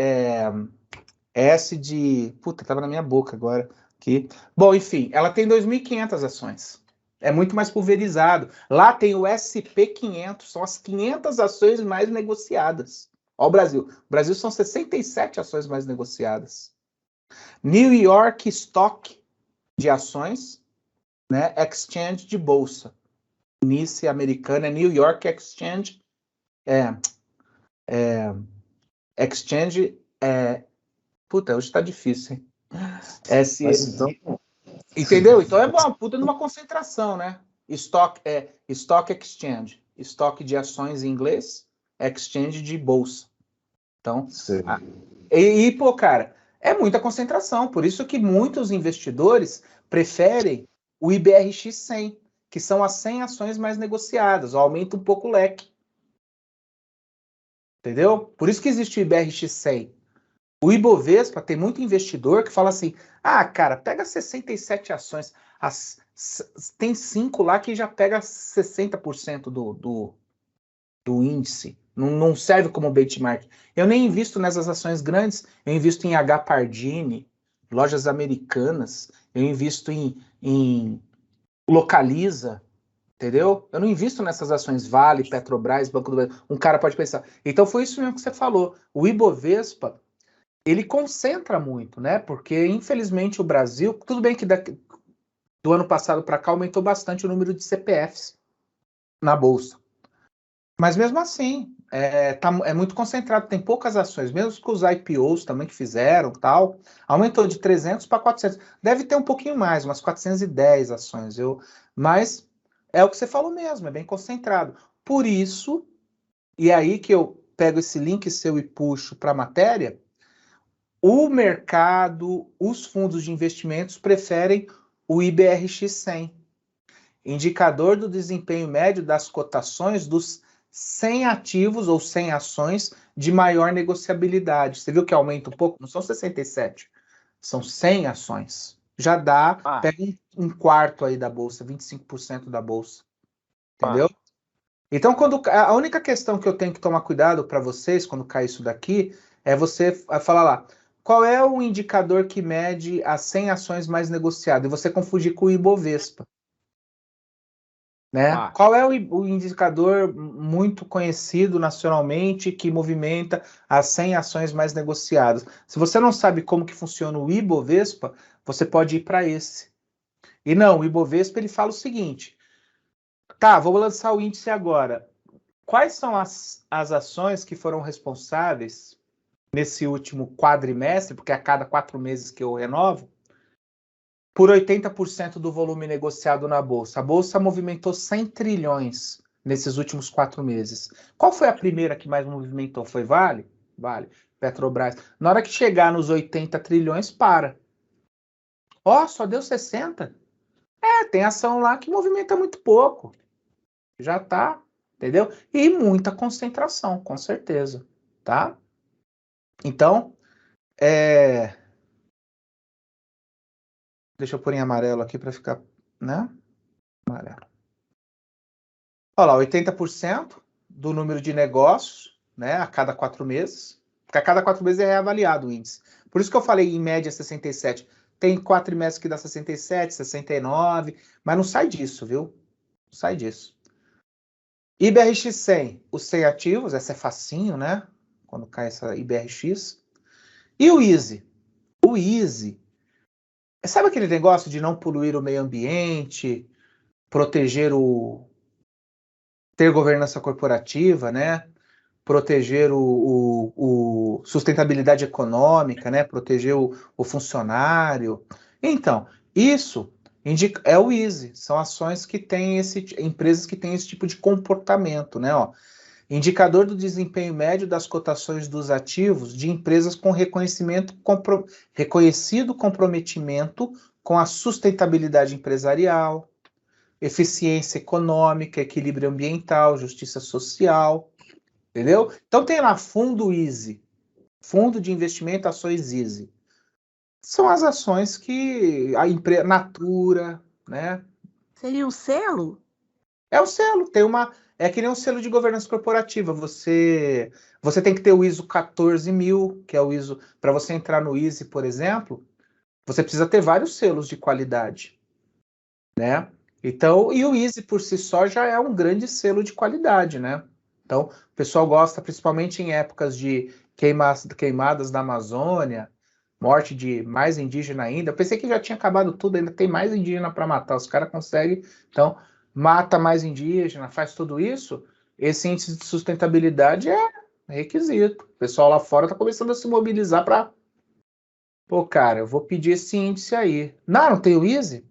S de... Puta, tava na minha boca agora. Aqui. Bom, enfim, ela tem 2.500 ações. É muito mais pulverizado. Lá tem o SP500, são as 500 ações mais negociadas. Ó o Brasil. O Brasil são 67 ações mais negociadas. New York Stock de ações, né? Exchange de bolsa. NICE americana é New York Exchange. Exchange. Puta, hoje tá difícil, hein? Então... Entendeu? Então é uma puta numa concentração, né? Stock Exchange. Stock de ações em inglês, exchange de bolsa. Então, pô, cara, é muita concentração. Por isso que muitos investidores preferem o IBRX 100, que são as 100 ações mais negociadas. Aumenta um pouco o leque. Entendeu? Por isso que existe o IBRX 100. O Ibovespa tem muito investidor que fala assim, cara, pega 67 ações, tem 5 lá que já pega 60% do índice, não serve como benchmark. Eu nem invisto nessas ações grandes, eu invisto em H. Pardini, lojas americanas, eu invisto em Localiza, entendeu? Eu não invisto nessas ações Vale, Petrobras, Banco do Brasil. Um cara pode pensar. Então foi isso mesmo que você falou. O Ibovespa, ele concentra muito, né? Porque, infelizmente, o Brasil... Tudo bem que do ano passado para cá aumentou bastante o número de CPFs na Bolsa. Mas, mesmo assim, é muito concentrado. Tem poucas ações. Mesmo com os IPOs também que fizeram, tal, aumentou de 300 para 400. Deve ter um pouquinho mais, umas 410 ações. Mas é o que você falou mesmo, é bem concentrado. Por isso, e aí que eu pego esse link seu e puxo para a matéria... O mercado, os fundos de investimentos preferem o IBRX 100, indicador do desempenho médio das cotações dos 100 ativos ou 100 ações de maior negociabilidade. Você viu que aumenta um pouco? Não são 67, são 100 ações. Já dá, pega um quarto aí da bolsa, 25% da bolsa. Entendeu? Então, a única questão que eu tenho que tomar cuidado para vocês, quando cai isso daqui, é você falar lá, qual é o indicador que mede as 100 ações mais negociadas? E você confundir com o Ibovespa. Né? Qual é o indicador muito conhecido nacionalmente que movimenta as 100 ações mais negociadas? Se você não sabe como que funciona o Ibovespa, você pode ir para esse. E não, o Ibovespa ele fala o seguinte, tá, vou lançar o índice agora. Quais são as ações que foram responsáveis nesse último quadrimestre, porque a cada 4 meses que eu renovo, por 80% do volume negociado na Bolsa? A Bolsa movimentou 100 trilhões nesses últimos 4 meses. Qual foi a primeira que mais movimentou? Foi Vale? Vale. Petrobras. Na hora que chegar nos 80 trilhões, para. Só deu 60? Tem ação lá que movimenta muito pouco. Já tá, entendeu? E muita concentração, com certeza, tá? Então, deixa eu pôr em amarelo aqui para ficar, né? Amarelo. Olha lá, 80% do número de negócios, né, a cada 4 meses, porque a cada 4 meses é reavaliado o índice. Por isso que eu falei em média 67. Tem quatrimestres que dá 67, 69, mas não sai disso, viu? Não sai disso. IBRX 100, os 100 ativos, essa é facinho, né? Quando cai essa IBRX. E o Easy? O Easy, sabe aquele negócio de não poluir o meio ambiente, proteger ter governança corporativa, né? Proteger o sustentabilidade econômica, né? Proteger o funcionário. Então, isso é o Easy. São ações que têm empresas que têm esse tipo de comportamento, né? Ó, indicador do desempenho médio das cotações dos ativos de empresas com reconhecido comprometimento com a sustentabilidade empresarial, eficiência econômica, equilíbrio ambiental, justiça social, entendeu? Então tem lá Fundo Easy, Fundo de Investimento Ações Easy. São as ações que a empresa Natura, né? Seria um selo? É o selo, é que nem um selo de governança corporativa. Você tem que ter o ISO 14000, que é o ISO. Para você entrar no Easy, por exemplo, você precisa ter vários selos de qualidade, né? Então, e o Easy por si só já é um grande selo de qualidade, né? Então, o pessoal gosta, principalmente em épocas de queimadas da Amazônia, morte de mais indígena ainda. Eu pensei que já tinha acabado tudo, ainda tem mais indígena para matar. Os caras conseguem, então, mata mais indígena, faz tudo isso. Esse índice de sustentabilidade é requisito. O pessoal lá fora está começando a se mobilizar para... Pô, cara, eu vou pedir esse índice aí. Não tem o Easy?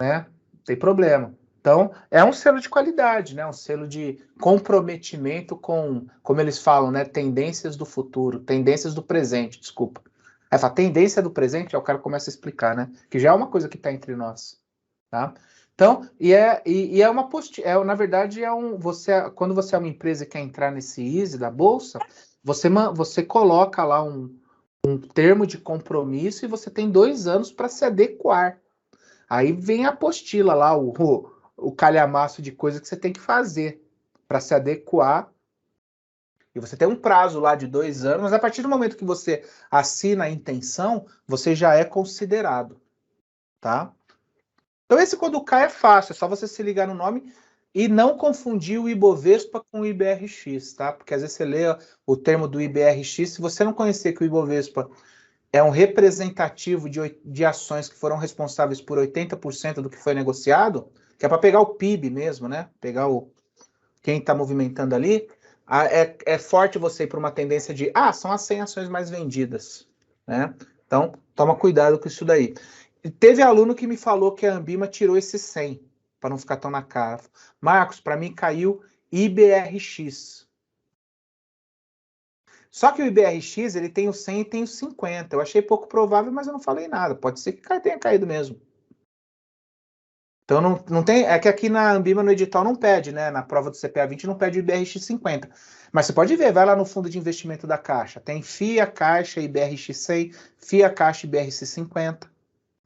Né? Não tem problema. Então, é um selo de qualidade, né? Um selo de comprometimento com, como eles falam, né? Tendências do futuro, tendências do presente, desculpa. Aí fala, tendência do presente, aí o cara começa a explicar, né? Que já é uma coisa que está entre nós, tá? Então, é uma na verdade, quando você é uma empresa e quer entrar nesse Easy da Bolsa, você coloca lá um termo de compromisso e você tem 2 anos para se adequar. Aí vem a apostila lá, o calhamaço de coisa que você tem que fazer para se adequar. E você tem um prazo lá de 2 anos, mas a partir do momento que você assina a intenção, você já é considerado, tá? Então esse quando cai é fácil, é só você se ligar no nome e não confundir o Ibovespa com o IBRX, tá? Porque às vezes você lê o termo do IBRX, se você não conhecer que o Ibovespa é um representativo de ações que foram responsáveis por 80% do que foi negociado, que é para pegar o PIB mesmo, né? Pegar quem está movimentando ali. É forte você ir para uma tendência de, são as 100 ações mais vendidas, né? Então, toma cuidado com isso daí. E teve aluno que me falou que a Ambima tirou esse 100, para não ficar tão na cara. Marcos, para mim caiu IBRX. Só que o IBRX, ele tem o 100 e tem o 50. Eu achei pouco provável, mas eu não falei nada. Pode ser que tenha caído mesmo. Então, não tem... É que aqui na Ambima, no edital, não pede, né? Na prova do CPA 20, não pede o IBRX 50. Mas você pode ver, vai lá no fundo de investimento da Caixa. Tem FIA, Caixa, IBRX 100, FIA, Caixa, IBRX 50,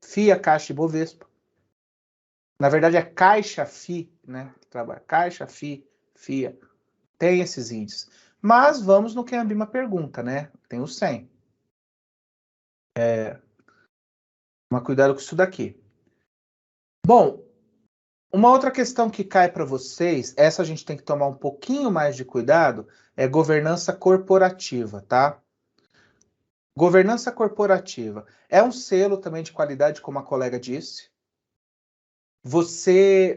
FIA, Caixa e Bovespa. Na verdade, é Caixa, FI, né? Caixa, FI, FIA. Tem esses índices. Mas vamos no que a Ambima pergunta, né? Tem o 100. Toma cuidado com isso daqui. Bom, uma outra questão que cai para vocês, essa a gente tem que tomar um pouquinho mais de cuidado, é governança corporativa, tá? Governança corporativa. É um selo também de qualidade, como a colega disse.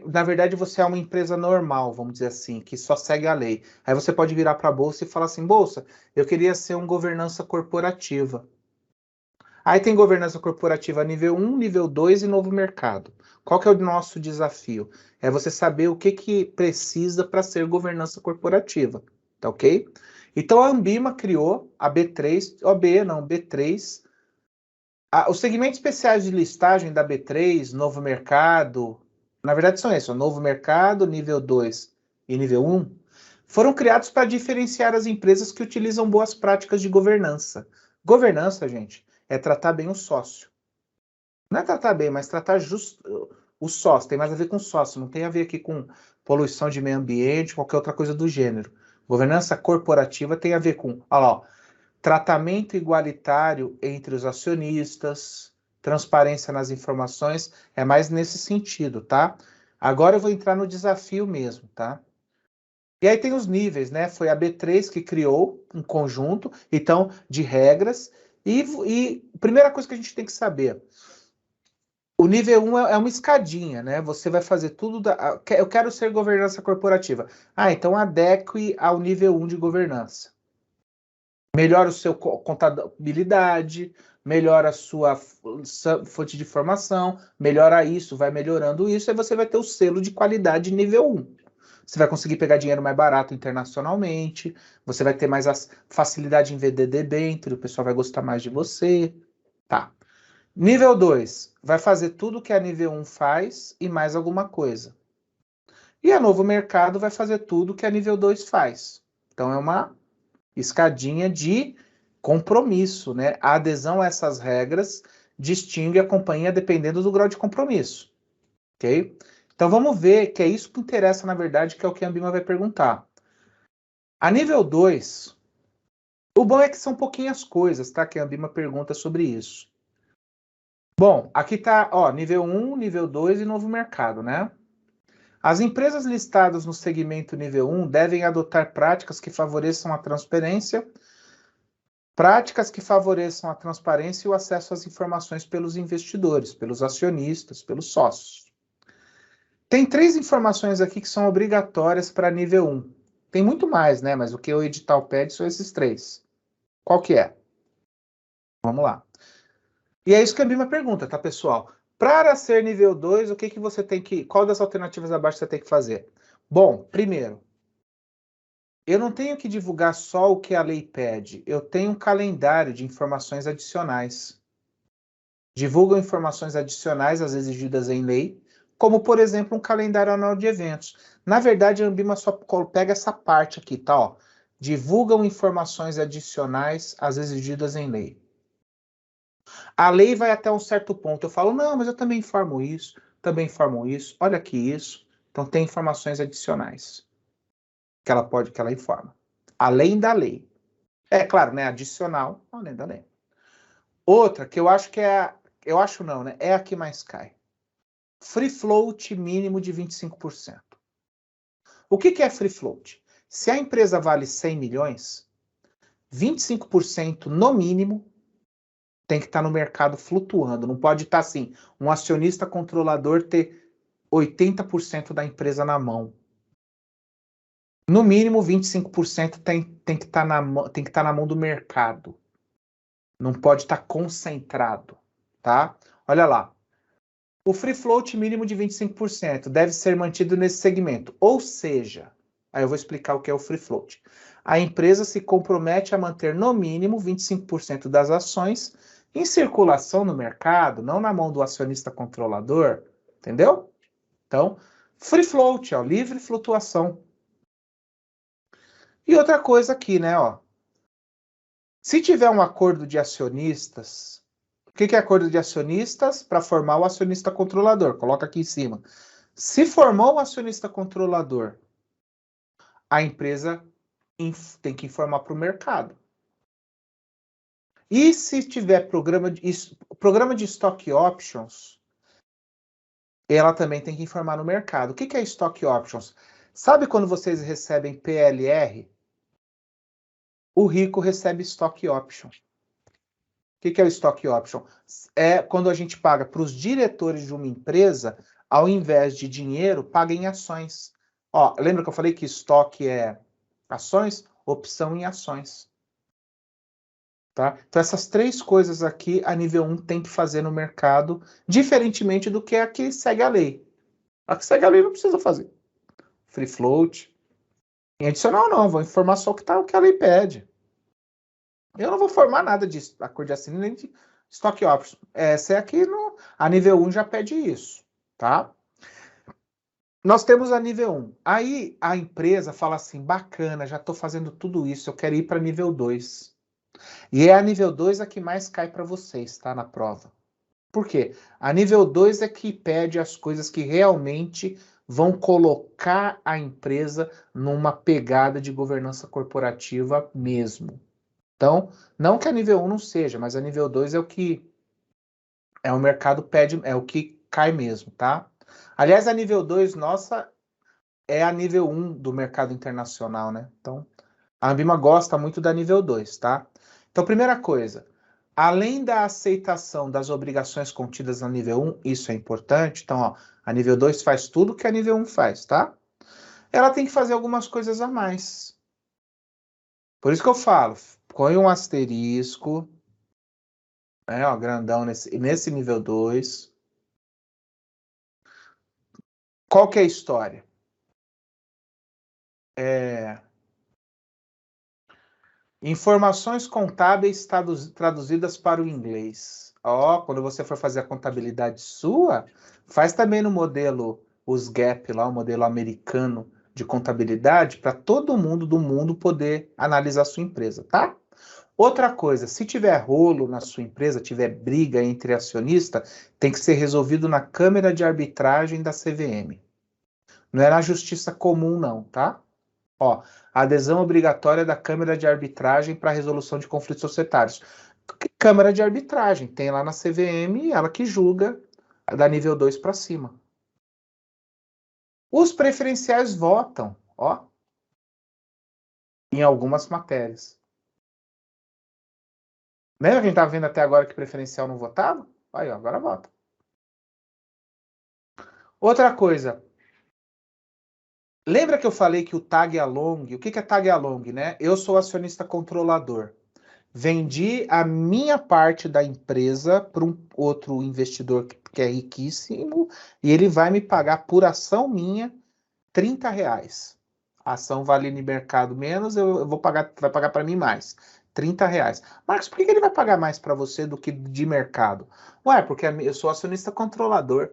Na verdade, você é uma empresa normal, vamos dizer assim, que só segue a lei. Aí você pode virar para a Bolsa e falar assim, Bolsa, eu queria ser um governança corporativa. Aí tem governança corporativa nível 1, nível 2 e novo mercado. Qual que é o nosso desafio? É você saber o que precisa para ser governança corporativa, tá ok? Então a Ambima criou a B3, B3, Os segmentos especiais de listagem da B3, Novo Mercado, na verdade são esses, o Novo Mercado, nível 2 e nível 1, foram criados para diferenciar as empresas que utilizam boas práticas de governança. Governança, gente, é tratar bem o sócio. Não é tratar bem, mas tratar justo o sócio. Tem mais a ver com sócio, não tem a ver aqui com poluição de meio ambiente, qualquer outra coisa do gênero. Governança corporativa tem a ver com, olha lá, ó, tratamento igualitário entre os acionistas, transparência nas informações, é mais nesse sentido, tá? Agora eu vou entrar no desafio mesmo, tá? E aí tem os níveis, né? Foi a B3 que criou um conjunto, então, de regras. E primeira coisa que a gente tem que saber, o nível 1 é uma escadinha, né? Você vai fazer tudo eu quero ser governança corporativa. Então adeque ao nível 1 de governança. Melhora o seu contabilidade, melhora a sua fonte de informação, melhora isso, vai melhorando isso, aí você vai ter o selo de qualidade nível 1. Você vai conseguir pegar dinheiro mais barato internacionalmente, você vai ter mais facilidade em vender debênture, o pessoal vai gostar mais de você. Tá. Nível 2, vai fazer tudo que a nível 1 faz e mais alguma coisa. E a Novo Mercado vai fazer tudo que a nível 2 faz. Então é uma escadinha de compromisso, né? A adesão a essas regras distingue a companhia dependendo do grau de compromisso, ok? Então vamos ver que é isso que interessa, na verdade, que é o que a Ambima vai perguntar. A nível 2, o bom é que são pouquinhas coisas, tá? Que a Ambima pergunta sobre isso. Bom, aqui tá, ó, nível 1, nível 2 e novo mercado, né? As empresas listadas no segmento nível 1 devem adotar práticas que favoreçam a transparência e o acesso às informações pelos investidores, pelos acionistas, pelos sócios. Tem 3 informações aqui que são obrigatórias para nível 1. Tem muito mais, né? Mas o que o edital pede são esses 3. Qual que é? Vamos lá. E é isso que a Ambima pergunta, tá, pessoal? Para ser nível 2, o que você tem que... Qual das alternativas abaixo você tem que fazer? Bom, primeiro, eu não tenho que divulgar só o que a lei pede. Eu tenho um calendário de informações adicionais. Divulgam informações adicionais às exigidas em lei, como, por exemplo, um calendário anual de eventos. Na verdade, a Ambima só pega essa parte aqui, tá? Ó. Divulgam informações adicionais às exigidas em lei. A lei vai até um certo ponto. Eu falo, não, mas eu também informo isso, olha aqui isso. Então, tem informações adicionais que ela informa. Além da lei. É claro, né? Adicional, além da lei. Outra que eu acho que é... Eu acho não, né? É a que mais cai. Free float mínimo de 25%. O que é free float? Se a empresa vale 100 milhões, 25% no mínimo tem que estar no mercado flutuando. Não pode estar assim, um acionista controlador ter 80% da empresa na mão. No mínimo, 25% tem que estar na mão do mercado. Não pode estar concentrado, tá? Olha lá. O free float mínimo de 25% deve ser mantido nesse segmento. Ou seja, aí eu vou explicar o que é o free float. A empresa se compromete a manter no mínimo 25% das ações em circulação no mercado, não na mão do acionista controlador, entendeu? Então, free float, ó, livre flutuação. E outra coisa aqui, né, ó. Se tiver um acordo de acionistas, o que é acordo de acionistas? Para formar o acionista controlador, coloca aqui em cima. Se formou o acionista controlador, a empresa tem que informar para o mercado. E se tiver programa de stock options, ela também tem que informar no mercado. O que é stock options? Sabe quando vocês recebem PLR? O rico recebe stock option. O que é o stock option? É quando a gente paga para os diretores de uma empresa, ao invés de dinheiro, paga em ações. Ó, lembra que eu falei que estoque é ações? Opção em ações. Tá? Então, essas 3 coisas aqui, a nível 1 tem que fazer no mercado, diferentemente do que a que segue a lei. A que segue a lei não precisa fazer. Free float. Em adicional, não. Vou informar só o que a lei pede. Eu não vou formar nada disso. Acordo de assinato, Stock Options. Essa é aqui, a nível 1 já pede isso, tá? Nós temos a nível 1. Aí a empresa fala assim, bacana, já estou fazendo tudo isso, eu quero ir para nível 2. E é a nível 2 a que mais cai para vocês, tá? Na prova. Por quê? A nível 2 é que pede as coisas que realmente vão colocar a empresa numa pegada de governança corporativa mesmo. Então, não que a nível 1 não seja, mas a nível 2 é o que o mercado pede, é o que cai mesmo, tá? Aliás, a nível 2 nossa é a nível 1 do mercado internacional, né? Então, a Ambima gosta muito da nível 2, tá? Então, primeira coisa, além da aceitação das obrigações contidas na nível 1, isso é importante. Então, ó, a nível 2 faz tudo que a nível 1 faz, tá? Ela tem que fazer algumas coisas a mais. Por isso que eu falo, põe um asterisco, né, ó, grandão nesse nível 2. Qual que é a história? Informações contábeis traduzidas para o inglês. Ó, quando você for fazer a contabilidade sua, faz também no modelo, os GAAP lá, o modelo americano de contabilidade, para todo mundo do mundo poder analisar a sua empresa, tá? Outra coisa, se tiver rolo na sua empresa, tiver briga entre acionistas, tem que ser resolvido na Câmara de Arbitragem da CVM. Não é na Justiça Comum, não, tá? Ó, adesão obrigatória da Câmara de Arbitragem para resolução de conflitos societários. Câmara de Arbitragem, tem lá na CVM, ela que julga da nível 2 para cima. Os preferenciais votam, ó, em algumas matérias. Lembra que a gente estava vendo até agora que preferencial não votava? Aí, ó, agora vota. Outra coisa. Lembra que eu falei que o tag along, o que é tag along, né? Eu sou acionista controlador. Vendi a minha parte da empresa para um outro investidor que é riquíssimo e ele vai me pagar por ação minha R$30. A ação vale no mercado menos, eu vou pagar, vai pagar para mim mais. R$30. Marcos, por que ele vai pagar mais para você do que de mercado? Ué, porque eu sou acionista controlador.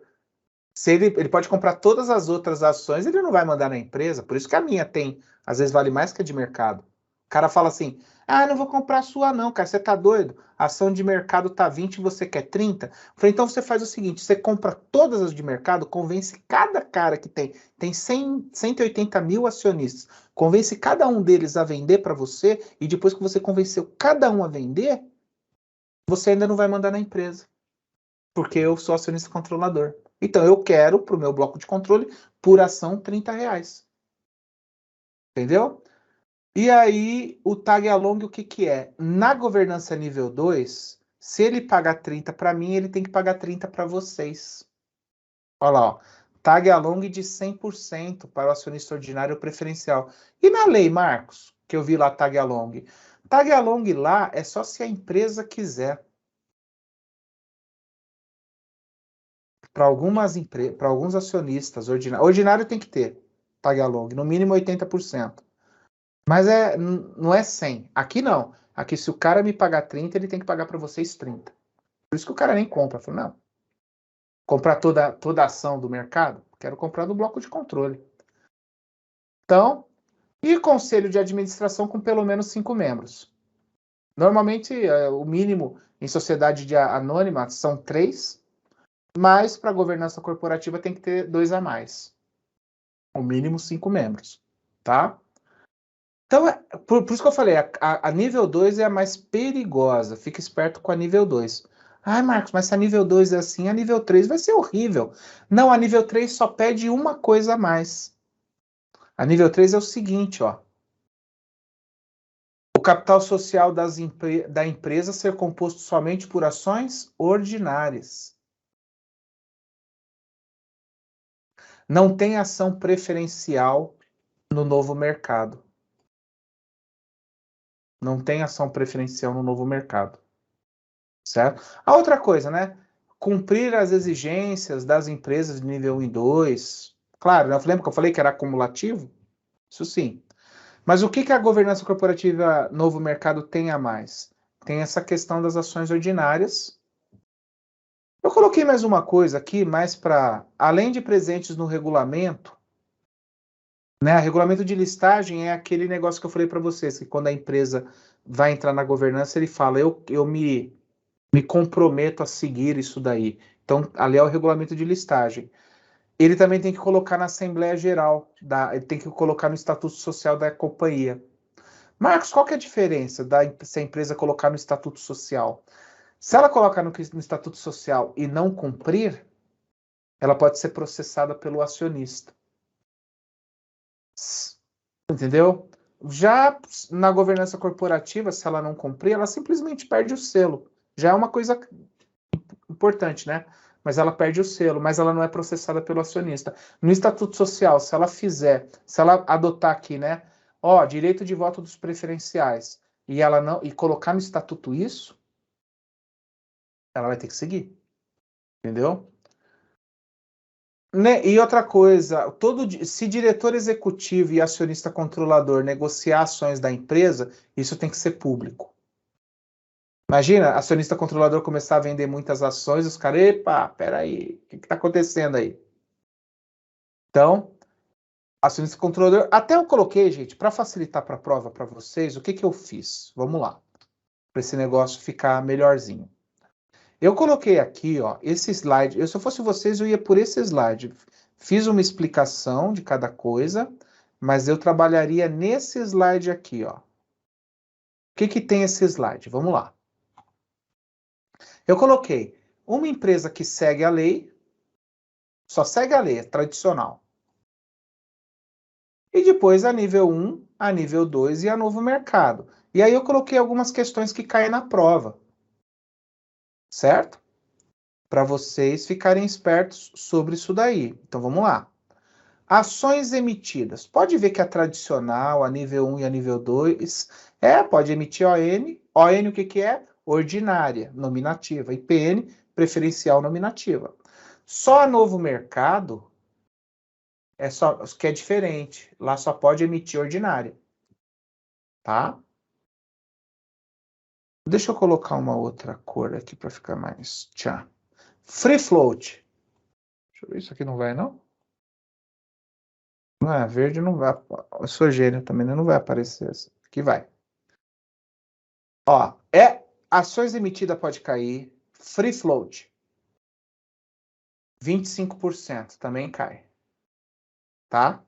Se ele pode comprar todas as outras ações, ele não vai mandar na empresa. Por isso que a minha tem, às vezes vale mais que a de mercado. O cara fala assim, não vou comprar a sua não, cara, você tá doido? A ação de mercado tá 20 e você quer 30? Eu falei, então você faz o seguinte, você compra todas as de mercado, convence cada cara que tem 180 mil acionistas, convence cada um deles a vender para você, e depois que você convenceu cada um a vender, você ainda não vai mandar na empresa. Porque eu sou acionista controlador. Então, eu quero, para o meu bloco de controle, por ação, R$30. Entendeu? E aí, o tag along, o que é? Na governança nível 2, se ele pagar 30 para mim, ele tem que pagar 30 para vocês. Olha lá, ó. Tag along de 100% para o acionista ordinário preferencial. E na lei, Marcos, que eu vi lá tag along? Tag along lá é só se a empresa quiser. Para alguns acionistas ordinário tem que ter tag along, no mínimo 80%. Mas não é 100. Aqui não. Aqui se o cara me pagar 30, ele tem que pagar para vocês 30. Por isso que o cara nem compra. Fala, não. Comprar toda a ação do mercado? Quero comprar do bloco de controle. Então, e conselho de administração com pelo menos 5 membros. Normalmente, o mínimo em sociedade anônima são 3, mas para governança corporativa tem que ter 2 a mais. O mínimo 5 membros, tá? Então, por isso que eu falei, a nível 2 é a mais perigosa. Fica esperto com a nível 2. Ai, Marcos, mas se a nível 2 é assim, a nível 3 vai ser horrível. Não, a nível 3 só pede uma coisa a mais. A nível 3 é o seguinte, ó. O capital social da empresa ser composto somente por ações ordinárias. Não tem ação preferencial no novo mercado. Não tem ação preferencial no novo mercado. Certo? A outra coisa, né? Cumprir as exigências das empresas de nível 1 e 2. Claro, né? Lembra que eu falei que era acumulativo? Isso sim. Mas o que a governança corporativa novo mercado tem a mais? Tem essa questão das ações ordinárias, Eu coloquei mais uma coisa aqui, mais para, além de presentes no regulamento, né? Regulamento de listagem é aquele negócio que eu falei para vocês, que quando a empresa vai entrar na governança, ele fala, eu me comprometo a seguir isso daí. Então, ali é o regulamento de listagem. Ele também tem que colocar na Assembleia Geral, ele tem que colocar no Estatuto Social da companhia. Marcos, qual que é a diferença se a empresa colocar no Estatuto Social? Se ela colocar no Estatuto Social e não cumprir, ela pode ser processada pelo acionista. Entendeu? Já na governança corporativa, se ela não cumprir, ela simplesmente perde o selo. Já é uma coisa importante, né? Mas ela perde o selo, mas ela não é processada pelo acionista. No Estatuto Social, se ela adotar aqui, né? Direito de voto dos preferenciais, e colocar no estatuto isso, ela vai ter que seguir. Entendeu? Né? E outra coisa, se diretor executivo e acionista controlador negociar ações da empresa, isso tem que ser público. Imagina, acionista controlador começar a vender muitas ações, os caras, epa, peraí, o que está acontecendo aí? Então, acionista controlador, até eu coloquei, gente, para facilitar para a prova para vocês, o que eu fiz? Vamos lá, para esse negócio ficar melhorzinho. Eu coloquei aqui, esse slide, se eu fosse vocês, eu ia por esse slide. Fiz uma explicação de cada coisa, mas eu trabalharia nesse slide aqui, O que tem esse slide? Vamos lá. Eu coloquei uma empresa que segue a lei, só segue a lei, é tradicional. E depois a nível 1, a nível 2 e a novo mercado. E aí eu coloquei algumas questões que caem na prova. Certo? Para vocês ficarem espertos sobre isso daí. Então vamos lá. Ações emitidas. Pode ver que a tradicional, a nível 1 e a nível 2, pode emitir ON. ON o que é? Ordinária, nominativa. E PN, preferencial nominativa. Só a novo mercado que é diferente. Lá só pode emitir ordinária. Tá? Deixa eu colocar uma outra cor aqui para ficar mais tchan. Free float. Deixa eu ver, isso aqui não vai, não? Não é, verde não vai. Eu sou gênio também, né? Não vai aparecer. Aqui vai. Ações emitidas pode cair. Free float. 25% também cai. Tá?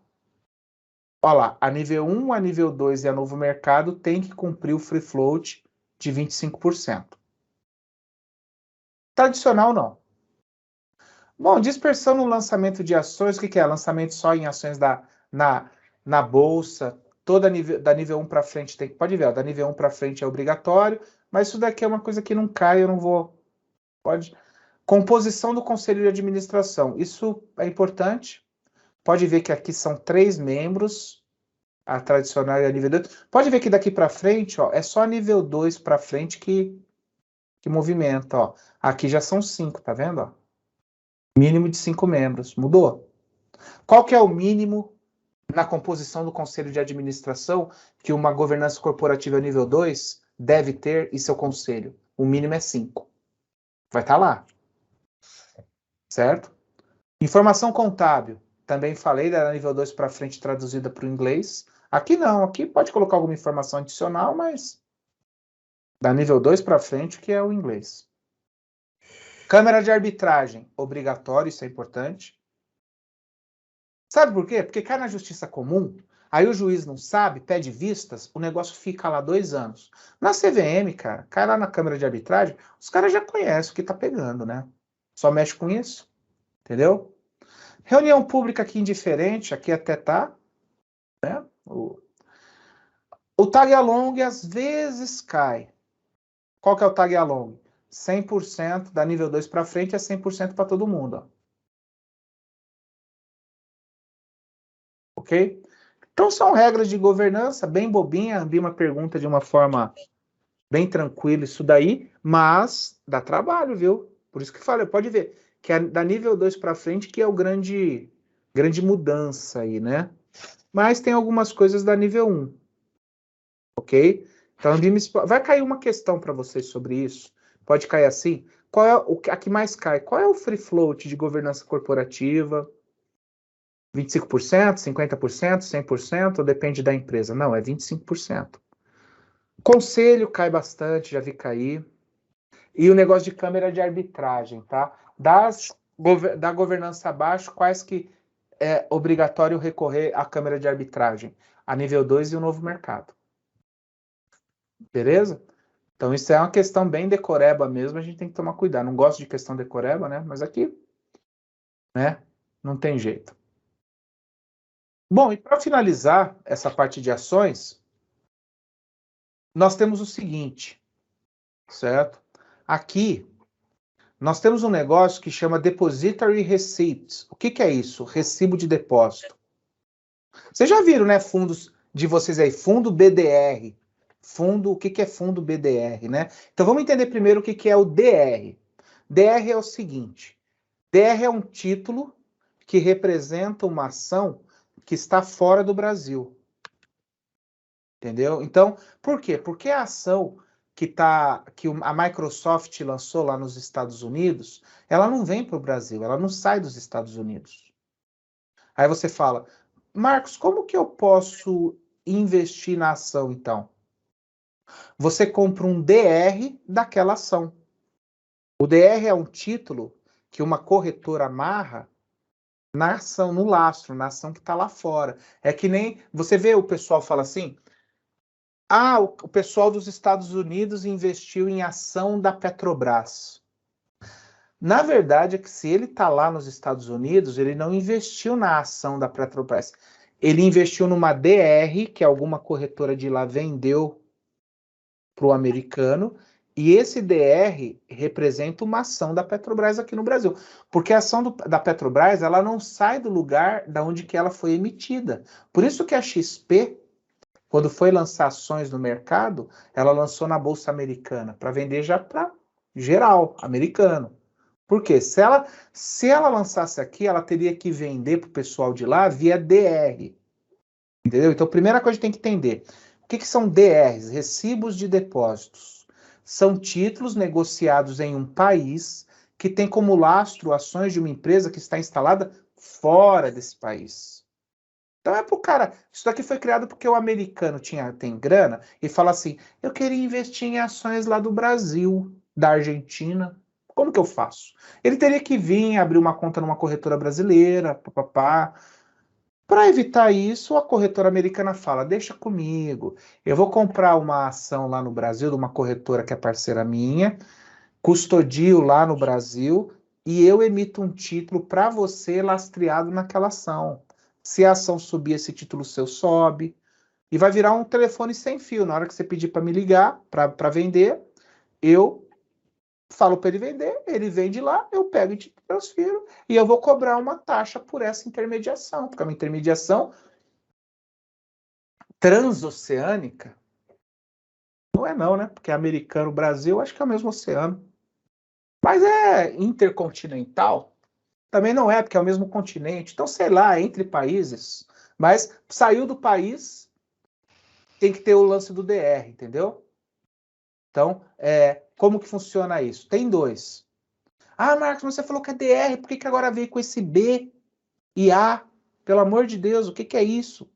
Olha lá, a nível 1, a nível 2 e a novo mercado tem que cumprir o free float de 25%. Tradicional, não. Bom, dispersão no lançamento de ações, o que é? Lançamento só em ações na bolsa, da nível 1 para frente tem que, pode ver, da nível 1 para frente é obrigatório, mas isso daqui é uma coisa que não cai, eu não vou, pode. Composição do conselho de administração, isso é importante, pode ver que aqui são 3 membros, a tradicional e a nível 2, pode ver que daqui para frente, é só a nível 2 para frente que movimenta, aqui já são 5, tá vendo, Mínimo de 5 membros. Mudou? Qual que é o mínimo na composição do conselho de administração que uma governança corporativa nível 2 deve ter em seu conselho? O mínimo é 5. Vai estar lá. Certo? Informação contábil. Também falei da nível 2 para frente traduzida para o inglês. Aqui não. Aqui pode colocar alguma informação adicional, mas da nível 2 para frente que é o inglês. Câmara de arbitragem, obrigatório, isso é importante. Sabe por quê? Porque cai na justiça comum, aí o juiz não sabe, pede vistas, o negócio fica lá 2 anos. Na CVM, cara, cai lá na Câmara de arbitragem, os caras já conhecem o que tá pegando, né? Só mexe com isso, entendeu? Reunião pública aqui indiferente, aqui até tá, né? O tag along às vezes cai. Qual que é o tag along? 100% da nível 2 para frente é 100% para todo mundo. Ok? Então são regras de governança bem bobinha. Vi uma pergunta de uma forma bem tranquila isso daí, mas dá trabalho, viu? Por isso que falei, pode ver que é da nível 2 para frente que é o grande mudança aí, né? Mas tem algumas coisas da nível 1. Ok? Então vai cair uma questão para vocês sobre isso. Pode cair assim. Qual é a que mais cai? Qual é o free float de governança corporativa? 25%, 50%, 100%? Depende da empresa. Não, é 25%. Conselho cai bastante, já vi cair. E o negócio de câmara de arbitragem, tá? Da governança abaixo, quais que é obrigatório recorrer à câmara de arbitragem? A nível 2 e o novo mercado. Beleza? Então isso é uma questão bem decoreba mesmo, a gente tem que tomar cuidado. Não gosto de questão decoreba, né? Mas aqui, né? Não tem jeito. Bom, e para finalizar essa parte de ações, nós temos o seguinte, certo? Aqui, nós temos um negócio que chama Depository Receipts. O que é isso? Recibo de depósito. Vocês já viram, né, fundos de vocês aí, fundo BDR. Fundo, o que é fundo BDR, né? Então vamos entender primeiro o que é o DR. DR é o seguinte, DR é um título que representa uma ação que está fora do Brasil. Entendeu? Então, por quê? Porque a ação que a Microsoft lançou lá nos Estados Unidos, ela não vem para o Brasil, ela não sai dos Estados Unidos. Aí você fala, Marcos, como que eu posso investir na ação, então? Você compra um DR daquela ação. O DR é um título que uma corretora amarra na ação, no lastro, na ação que está lá fora. É que nem, você vê o pessoal fala assim, o pessoal dos Estados Unidos investiu em ação da Petrobras. Na verdade, é que se ele está lá nos Estados Unidos, ele não investiu na ação da Petrobras. Ele investiu numa DR, que alguma corretora de lá vendeu para o americano, e esse DR representa uma ação da Petrobras aqui no Brasil. Porque a ação da Petrobras, ela não sai do lugar da onde que ela foi emitida. Por isso que a XP, quando foi lançar ações no mercado, ela lançou na Bolsa Americana, para vender já para geral, americano. Por quê? Se ela lançasse aqui, ela teria que vender para o pessoal de lá via DR. Entendeu? Então, a primeira coisa que a gente tem que entender. O que são DRs? Recibos de depósitos. São títulos negociados em um país que tem como lastro ações de uma empresa que está instalada fora desse país. Então é pro cara, isso daqui foi criado porque o americano tem grana e fala assim, eu queria investir em ações lá do Brasil, da Argentina, como que eu faço? Ele teria que vir abrir uma conta numa corretora brasileira, papapá. Para evitar isso, a corretora americana fala, deixa comigo, eu vou comprar uma ação lá no Brasil, de uma corretora que é parceira minha, custodio lá no Brasil, e eu emito um título para você lastreado naquela ação. Se a ação subir, esse título seu sobe. E vai virar um telefone sem fio. Na hora que você pedir para me ligar, para vender, eu falo para ele vender, ele vende lá, eu pego e te transfiro. E eu vou cobrar uma taxa por essa intermediação. Porque é uma intermediação transoceânica. Não é não, né? Porque americano, Brasil, acho que é o mesmo oceano. Mas é intercontinental. Também não é, porque é o mesmo continente. Então, sei lá, entre países. Mas saiu do país, tem que ter o lance do DR, entendeu? Então, como que funciona isso? Tem dois. Ah, Marcos, você falou que é DR, por que agora veio com esse B e A? Pelo amor de Deus, o que é isso?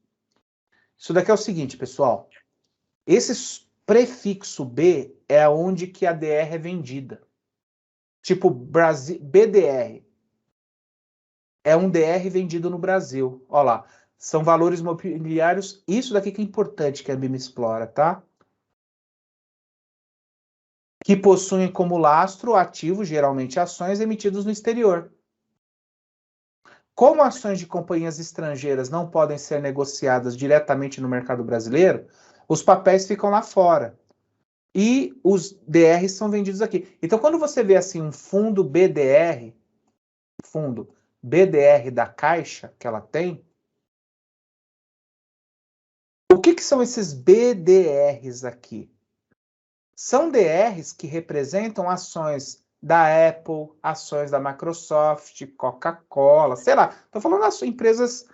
Isso daqui é o seguinte, pessoal. Esse prefixo B é onde que a DR é vendida. Tipo, BDR. É um DR vendido no Brasil. Olha lá. São valores imobiliários. Isso daqui que é importante que a BIM explora, tá? Que possuem como lastro ativo, geralmente ações emitidas no exterior. Como ações de companhias estrangeiras não podem ser negociadas diretamente no mercado brasileiro, os papéis ficam lá fora. E os DRs são vendidos aqui. Então, quando você vê assim um fundo BDR da Caixa que ela tem, o que são esses BDRs aqui? São DRs que representam ações da Apple, ações da Microsoft, Coca-Cola, sei lá. Estou falando das empresas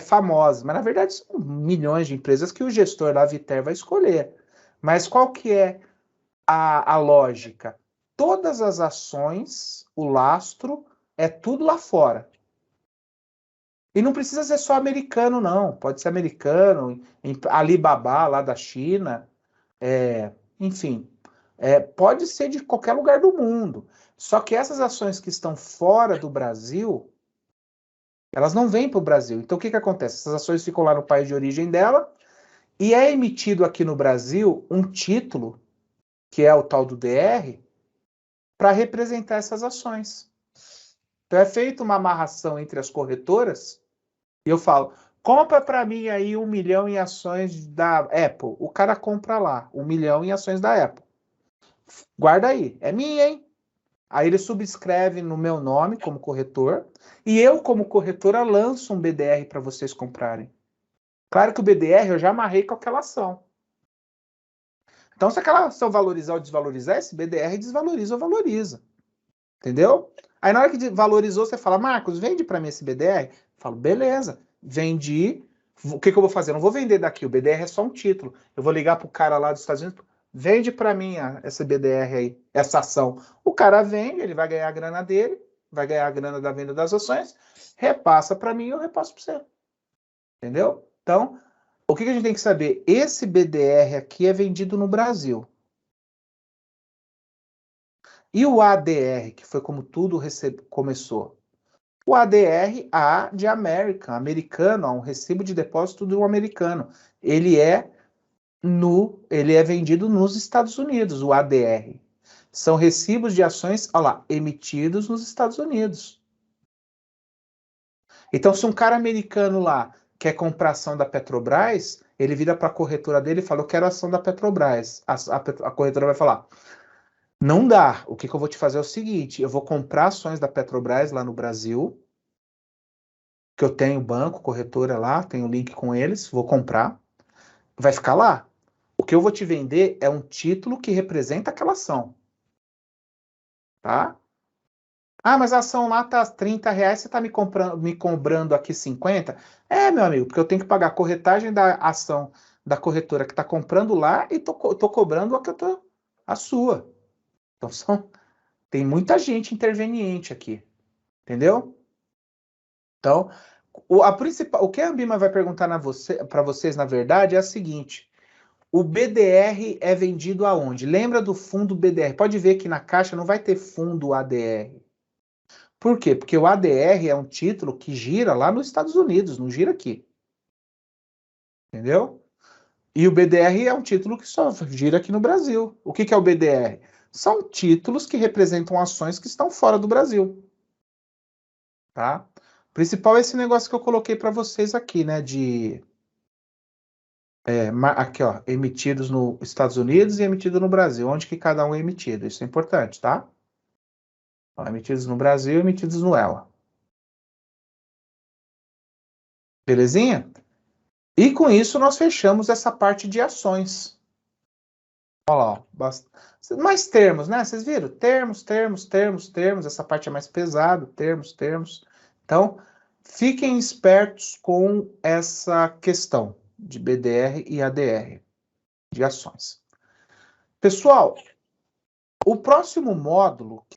famosas, mas na verdade são milhões de empresas que o gestor da Viter vai escolher. Mas qual que é a lógica? todas as ações, o lastro, é tudo lá fora. E não precisa ser só americano, não. Pode ser americano, Alibaba, lá da China, enfim. Pode ser de qualquer lugar do mundo. Só que essas ações que estão fora do Brasil, elas não vêm para o Brasil. Então, o que acontece? Essas ações ficam lá no país de origem dela e é emitido aqui no Brasil um título, que é o tal do DR, para representar essas ações. Então, é feita uma amarração entre as corretoras e eu falo, compra para mim aí 1 milhão em ações da Apple. O cara compra lá 1 milhão em ações da Apple. Guarda aí, é minha, hein? Aí ele subscreve no meu nome como corretor e eu, como corretora, lanço um BDR para vocês comprarem. Claro que o BDR eu já amarrei com aquela ação. Então, se aquela ação valorizar ou desvalorizar, esse BDR desvaloriza ou valoriza. Entendeu? Aí na hora que valorizou, você fala, Marcos, vende para mim esse BDR? Eu falo, beleza, vendi. O que eu vou fazer? Eu não vou vender daqui, o BDR é só um título. Eu vou ligar pro cara lá dos Estados Unidos, vende para mim essa BDR aí, essa ação. O cara vende, ele vai ganhar a grana dele, vai ganhar a grana da venda das ações, repassa para mim e eu repasso para você. Entendeu? Então, o que a gente tem que saber? Esse BDR aqui é vendido no Brasil. E o ADR, que foi como tudo começou? O ADR, A de American, americano, um recibo de depósito do americano. Ele é vendido nos Estados Unidos, o ADR. São recibos de ações, olha lá, emitidos nos Estados Unidos. Então, se um cara americano lá quer comprar ação da Petrobras, ele vira para a corretora dele e fala, eu quero ação da Petrobras. A corretora vai falar, não dá. O que eu vou te fazer é o seguinte, eu vou comprar ações da Petrobras lá no Brasil, que eu tenho banco, corretora lá, tenho link com eles, vou comprar, vai ficar lá. O que eu vou te vender é um título que representa aquela ação. Tá? Ah, mas a ação lá tá R$30, você tá me cobrando aqui 50? Meu amigo, porque eu tenho que pagar a corretagem da ação da corretora que tá comprando lá e tô cobrando a sua. Então tem muita gente interveniente aqui. Entendeu? Então, o que a Ambima vai perguntar para vocês, na verdade, é a seguinte. O BDR é vendido aonde? Lembra do fundo BDR? Pode ver que na caixa não vai ter fundo ADR. Por quê? Porque o ADR é um título que gira lá nos Estados Unidos, não gira aqui. Entendeu? E o BDR é um título que só gira aqui no Brasil. O que é o BDR? São títulos que representam ações que estão fora do Brasil. Tá? O principal é esse negócio que eu coloquei para vocês aqui, né? Aqui, ó, emitidos nos Estados Unidos e emitido no Brasil. Onde que cada um é emitido? Isso é importante, tá? Ó, emitidos no Brasil e emitidos no ELA. Belezinha? E com isso nós fechamos essa parte de ações. Olha lá, ó, mais termos, né? Vocês viram? Termos. Essa parte é mais pesado. Termos. Então, fiquem espertos com essa questão de BDR e ADR de ações. Pessoal, o próximo módulo, que